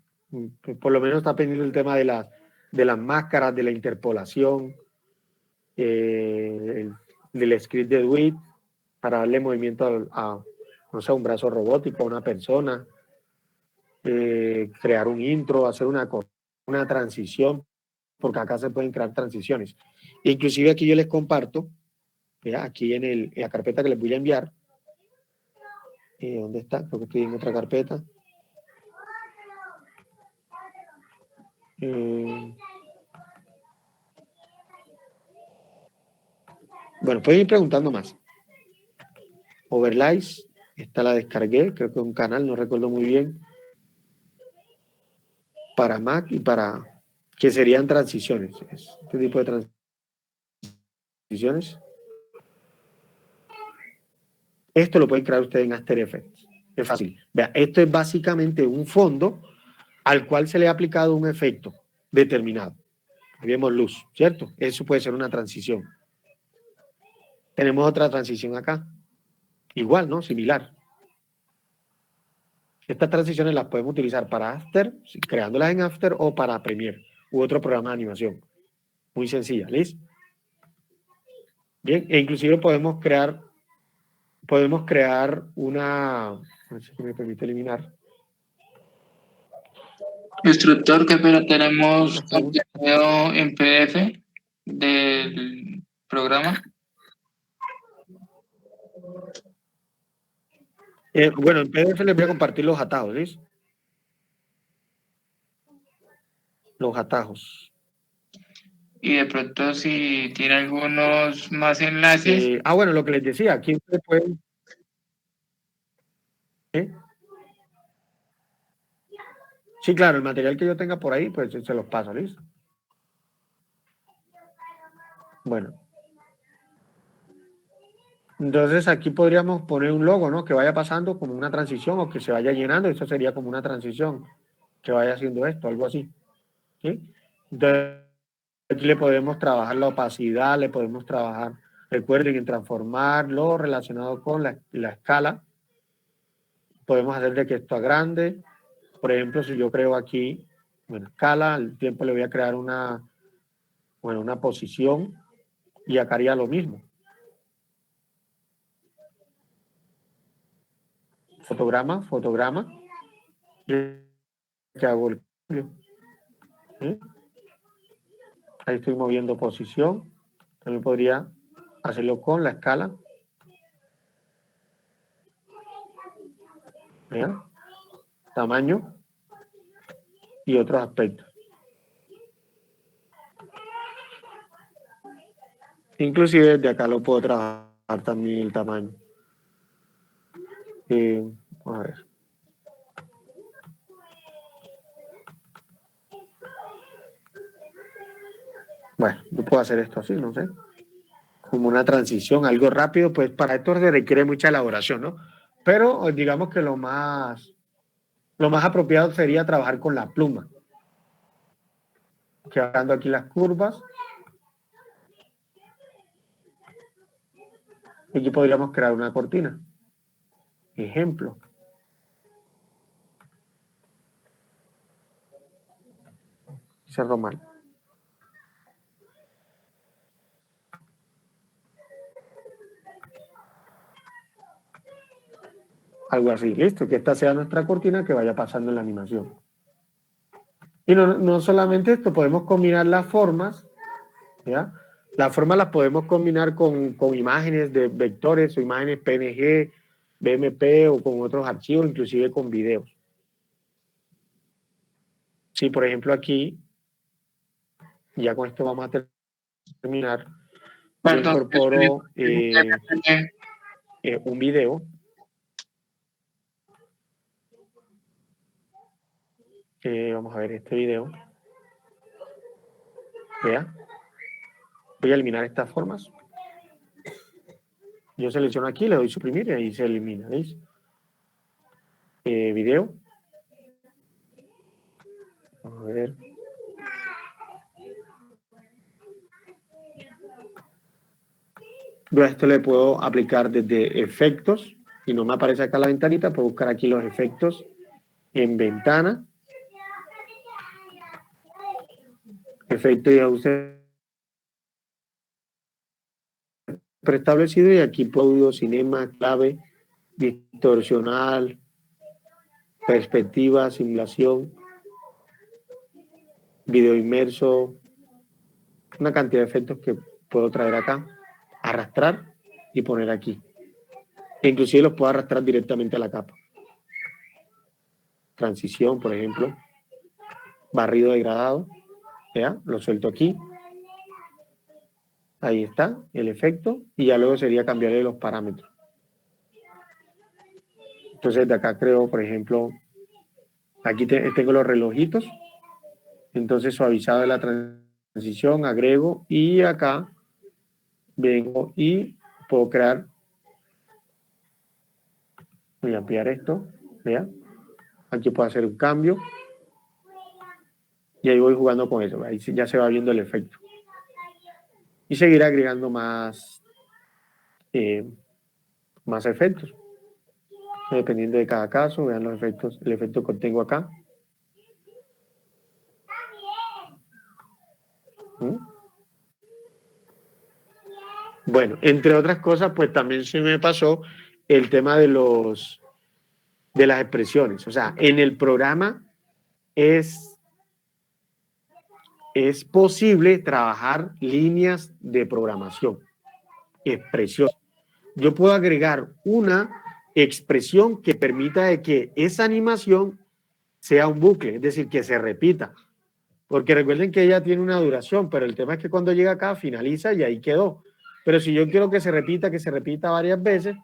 Por lo menos está pendiente el tema de las máscaras, de la interpolación, del script de Duit, para darle movimiento no sé, un brazo robótico, a una persona, crear un intro, hacer una transición, porque acá se pueden crear transiciones. Inclusive aquí yo les comparto, aquí en la carpeta que les voy a enviar, ¿dónde está? Creo que estoy en otra carpeta. Bueno, pueden ir preguntando más. Overlays, esta la descargué, creo que es un canal, no recuerdo muy bien. Para Mac y que serían transiciones. Este tipo de transiciones. Esto lo pueden crear ustedes en After Effects. Es fácil. Vea, esto es básicamente un fondo al cual se le ha aplicado un efecto determinado. Vemos luz, ¿cierto? Eso puede ser una transición. Tenemos otra transición acá. Igual, ¿no? Similar. Estas transiciones las podemos utilizar para After, creándolas en After, o para Premiere u otro programa de animación. Muy sencilla, ¿listo? Bien, e inclusive podemos crear una, no sé si me permite eliminar. Instructor, qué pena, tenemos contenido en PDF del programa. Bueno, en PDF les voy a compartir los atajos, ¿listo? Los atajos. Y de pronto si tiene algunos más enlaces. Bueno, lo que les decía, aquí ustedes pueden... Sí, claro, el material que yo tenga por ahí, pues se los paso, ¿listo? Bueno. Entonces aquí podríamos poner un logo, ¿no? Que vaya pasando como una transición o que se vaya llenando. Eso sería como una transición, que vaya haciendo esto, algo así. ¿sí? Entonces, aquí le podemos trabajar la opacidad, le podemos trabajar, recuerden, en transformar lo relacionado con la escala. Podemos hacer de que esto a grande. Por ejemplo, si yo creo aquí, bueno, escala, al tiempo le voy a crear una posición y acá haría lo mismo. Fotograma. Que hago el cambio. ¿Sí? Ahí estoy moviendo posición. También podría hacerlo con la escala. ¿Vean? Tamaño y otros aspectos. Inclusive desde acá lo puedo trabajar también el tamaño. Vamos a ver. Bueno, yo puedo hacer esto así, no sé. Como una transición, algo rápido, pues para esto se requiere mucha elaboración, ¿no? Pero digamos que lo más apropiado sería trabajar con la pluma. Quedando aquí las curvas. Aquí podríamos crear una cortina. Ejemplo. Cerro mal. Algo así, listo, que esta sea nuestra cortina que vaya pasando en la animación. Y no solamente esto, podemos combinar las formas, ¿ya? Las formas las podemos combinar con imágenes de vectores o imágenes PNG, BMP o con otros archivos, inclusive con videos. Sí, por ejemplo aquí, ya con esto vamos a terminar. Yo incorporo un video. Vamos a ver este video. Vea. Voy a eliminar estas formas. Yo selecciono aquí, le doy suprimir y ahí se elimina. ¿Veis? Video. Vamos a ver. Yo a esto le puedo aplicar desde efectos y no me aparece acá la ventanita, puedo buscar aquí los efectos en ventana. Efecto y ajuste preestablecido y aquí puedo cinema, clave, distorsional, perspectiva, simulación, video inmerso, una cantidad de efectos que puedo traer acá, arrastrar y poner aquí. E inclusive los puedo arrastrar directamente a la capa. Transición, por ejemplo, barrido degradado, ¿ya? Lo suelto aquí. Ahí está el efecto y ya luego sería cambiarle los parámetros. Entonces de acá creo, por ejemplo, aquí tengo los relojitos. Entonces suavizado de la transición, agrego y acá vengo y puedo crear. Voy a ampliar esto, ¿vea? Aquí puedo hacer un cambio y ahí voy jugando con eso. Ahí ya se va viendo el efecto. Y seguir agregando más efectos. Dependiendo de cada caso, vean los efectos, el efecto que tengo acá. Bueno, entre otras cosas, pues también se me pasó el tema de las expresiones. O sea, en el programa es posible trabajar líneas de programación, expresión. Yo puedo agregar una expresión que permita de que esa animación sea un bucle, es decir, que se repita. Porque recuerden que ella tiene una duración, pero el tema es que cuando llega acá finaliza y ahí quedó. Pero si yo quiero que se repita varias veces,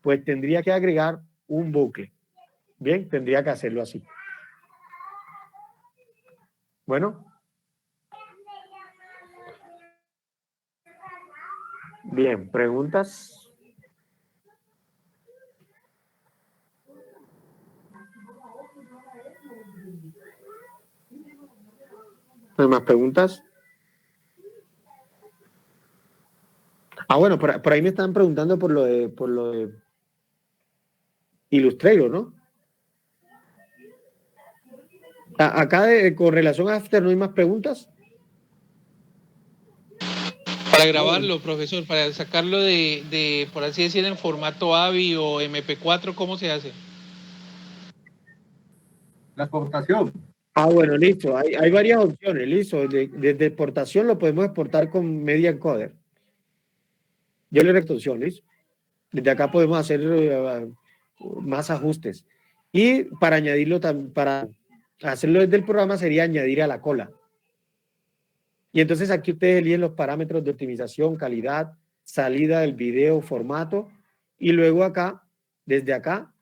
pues tendría que agregar un bucle. Bien, tendría que hacerlo así. Bueno. Bien, ¿preguntas? ¿No hay más preguntas? Bueno, por ahí me están preguntando por lo de Illustrator, ¿no? Acá con relación a After no hay más preguntas. Para grabarlo, profesor, para sacarlo de, por así decir, en formato AVI o MP4, ¿cómo se hace? La exportación. Bueno, listo. Hay varias opciones, listo. Desde exportación lo podemos exportar con Media Encoder. Yo le opción, listo. Desde acá podemos hacer más ajustes. Y para añadirlo, para hacerlo desde el programa sería añadir a la cola. Y entonces aquí ustedes eligen los parámetros de optimización, calidad, salida del video, formato, y luego acá, desde acá,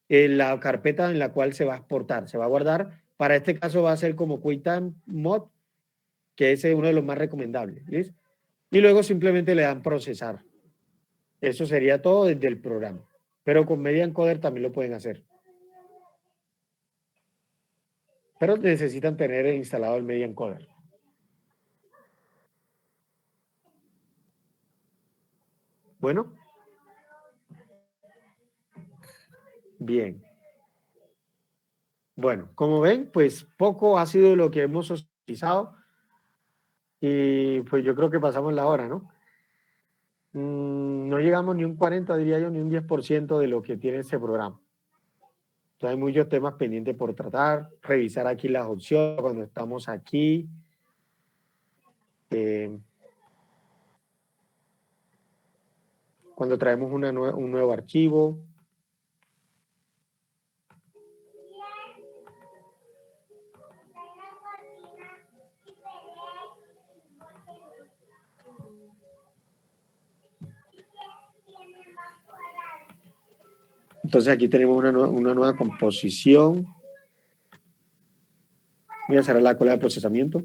la carpeta en la cual se va a exportar, se va a guardar. Para este caso va a ser como QuickTime Mod, que ese es uno de los más recomendables, ¿listo? Y luego simplemente le dan procesar. Eso sería todo desde el programa. Pero con Media Encoder también lo pueden hacer. Pero necesitan tener instalado el Media Encoder. Bueno. Bien. Bueno, como ven, pues poco ha sido lo que hemos utilizado. Y pues yo creo que pasamos la hora, ¿no? No llegamos ni un 40, diría yo, ni un 10% de lo que tiene este programa. Entonces hay muchos temas pendientes por tratar, revisar aquí las opciones cuando estamos aquí. Cuando traemos un nuevo archivo. Entonces aquí tenemos una nueva composición. Voy a cerrar la cola de procesamiento.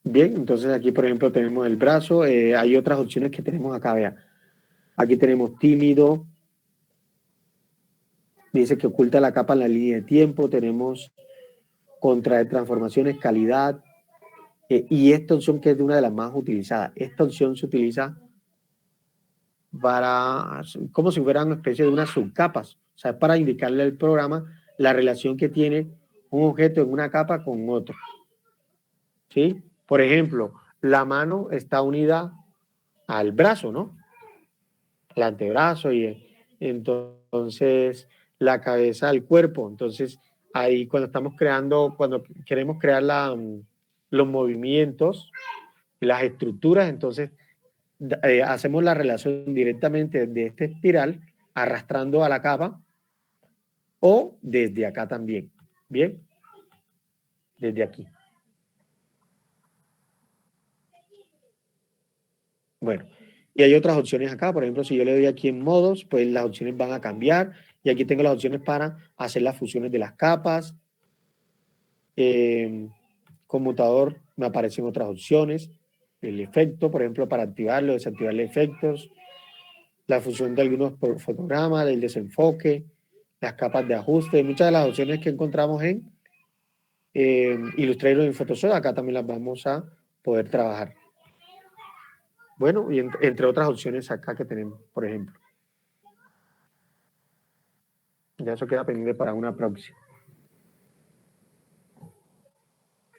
Bien, entonces aquí por ejemplo tenemos el brazo. Hay otras opciones que tenemos acá, vea. Aquí tenemos tímido. Dice que oculta la capa en la línea de tiempo. Tenemos contraer transformaciones, calidad. Y esta opción que es de una de las más utilizadas. Esta opción se utiliza para, como si fueran una especie de unas subcapas. O sea, es para indicarle al programa la relación que tiene un objeto en una capa con otro. ¿Sí? Por ejemplo, la mano está unida al brazo, ¿no? El antebrazo y entonces la cabeza al cuerpo. Entonces, ahí cuando estamos creando, cuando queremos crear los movimientos, las estructuras, entonces hacemos la relación directamente de esta espiral arrastrando a la capa o desde acá también. ¿Bien? Desde aquí. Bueno, y hay otras opciones acá. Por ejemplo, si yo le doy aquí en modos, pues las opciones van a cambiar. Y aquí tengo las opciones para hacer las fusiones de las capas. Conmutador, me aparecen otras opciones. El efecto, por ejemplo, para activarlo, desactivarle efectos. La fusión de algunos fotogramas, el desenfoque, las capas de ajuste. Muchas de las opciones que encontramos en Illustrator y en Photoshop, acá también las vamos a poder trabajar. Bueno, y entre otras opciones acá que tenemos, por ejemplo. Ya eso queda pendiente para una próxima.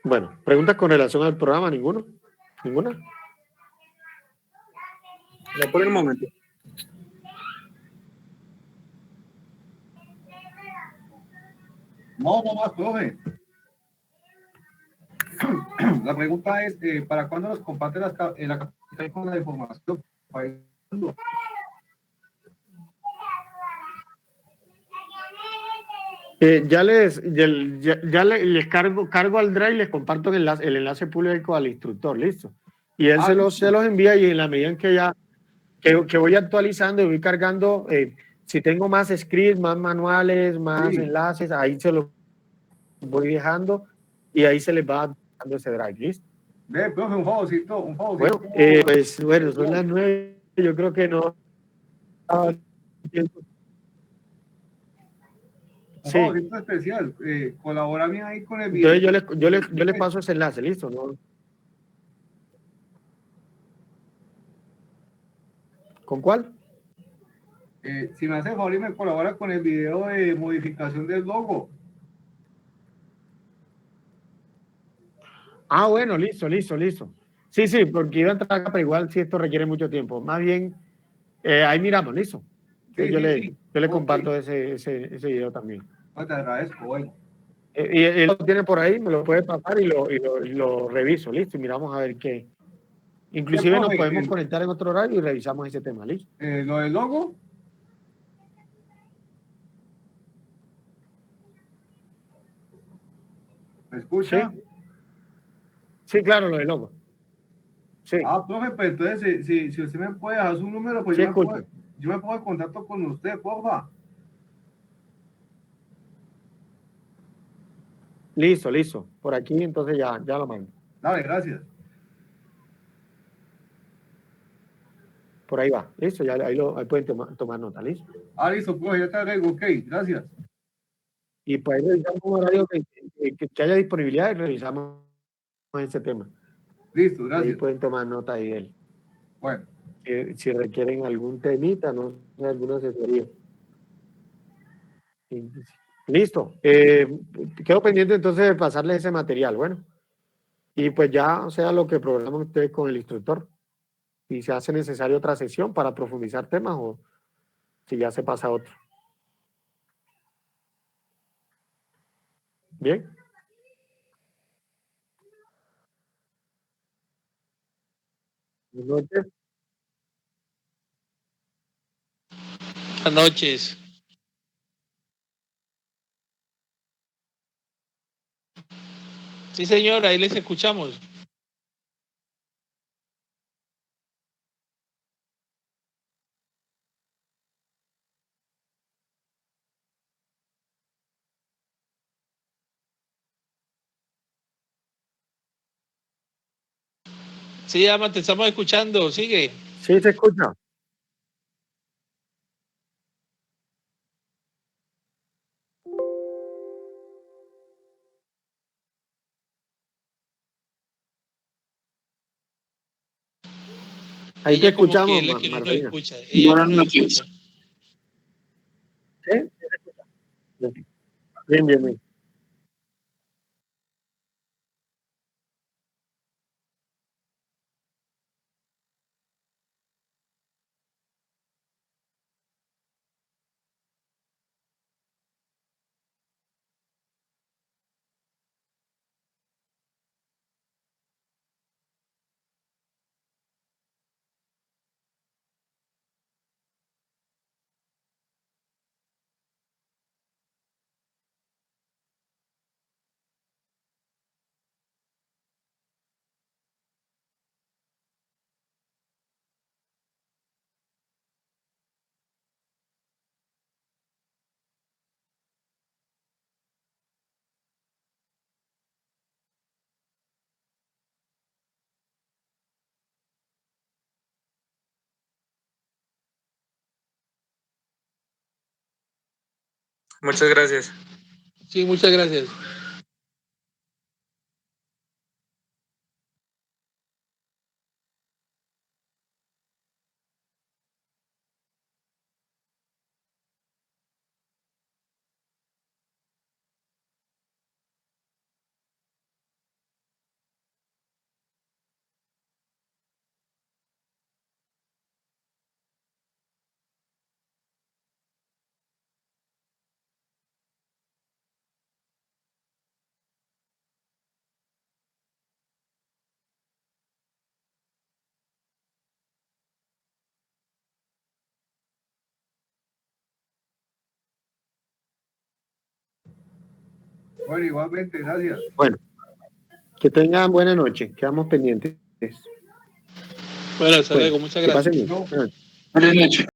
Bueno, ¿preguntas con relación al programa? ¿Ninguno? ¿Ninguna? No por el momento. No más, profe. La pregunta es, ¿para cuándo nos comparte la capital con la información? Ya les cargo al Drive y les comparto el enlace público al instructor, listo. Y él se los envía y en la medida en que ya que voy actualizando y voy cargando, si tengo más scripts, más manuales, más enlaces, ahí se los voy dejando y ahí se les va dando ese Drive, listo. Ve, profe, un favorcito. Bueno, pues bueno, son las 9, yo creo que no. Un Sí. favorito especial, colabórame ahí con el video. Entonces yo le paso ese enlace, listo, ¿no? ¿Con cuál? Si me hace el favor y me colabora con el video de modificación del logo. Ah, bueno, listo. Sí, porque iba a entrar acá, pero igual si esto requiere mucho tiempo. Más bien, ahí miramos, listo. Sí, yo le Ok. comparto ese video también. No, te agradezco, bueno. Y él lo tiene por ahí, me lo puede pasar y lo reviso, listo, y miramos a ver qué. Inclusive nos profe, podemos conectar en otro horario y revisamos ese tema, listo. Lo del logo. ¿Me escucha? Sí, claro, lo del logo. Sí, Ah, profe, pues entonces, si usted me puede dejar su número, pues sí, yo escucho. me pongo en contacto con usted, porfa. Listo. Por aquí, entonces ya lo mando. Dale, gracias. Por ahí va, listo, ya ahí pueden tomar nota, listo. Ah, listo, profe, ya te agrego, ok, gracias. Y pues ahí revisamos un horario que haya disponibilidad y revisamos ese tema. Listo, Ahí gracias. pueden tomar nota ahí de él. Bueno, Si requieren algún temita, no sé, alguna asesoría. Sí. Listo. Quedo pendiente entonces de pasarles ese material, bueno. Y pues ya, o sea, lo que programan ustedes con el instructor. Si se hace necesaria otra sesión para profundizar temas o si ya se pasa a otro. Bien. Buenas noches. Buenas noches. Sí, señor, ahí les escuchamos. Sí, Ama, te estamos escuchando. Sigue. Sí, se escucha. Ahí te Ella como que escuchamos, es la que no nos Marcelina. escucha. Ella Buenas no nos noches. escucha. ¿Sí? Bien. Muchas gracias. Sí, muchas gracias. bueno, igualmente, gracias. Bueno, que tengan buena noche. Quedamos pendientes. Bueno, hasta Bueno, luego. Muchas que gracias. pasen bien. No. Buenas noches. Buenas noches.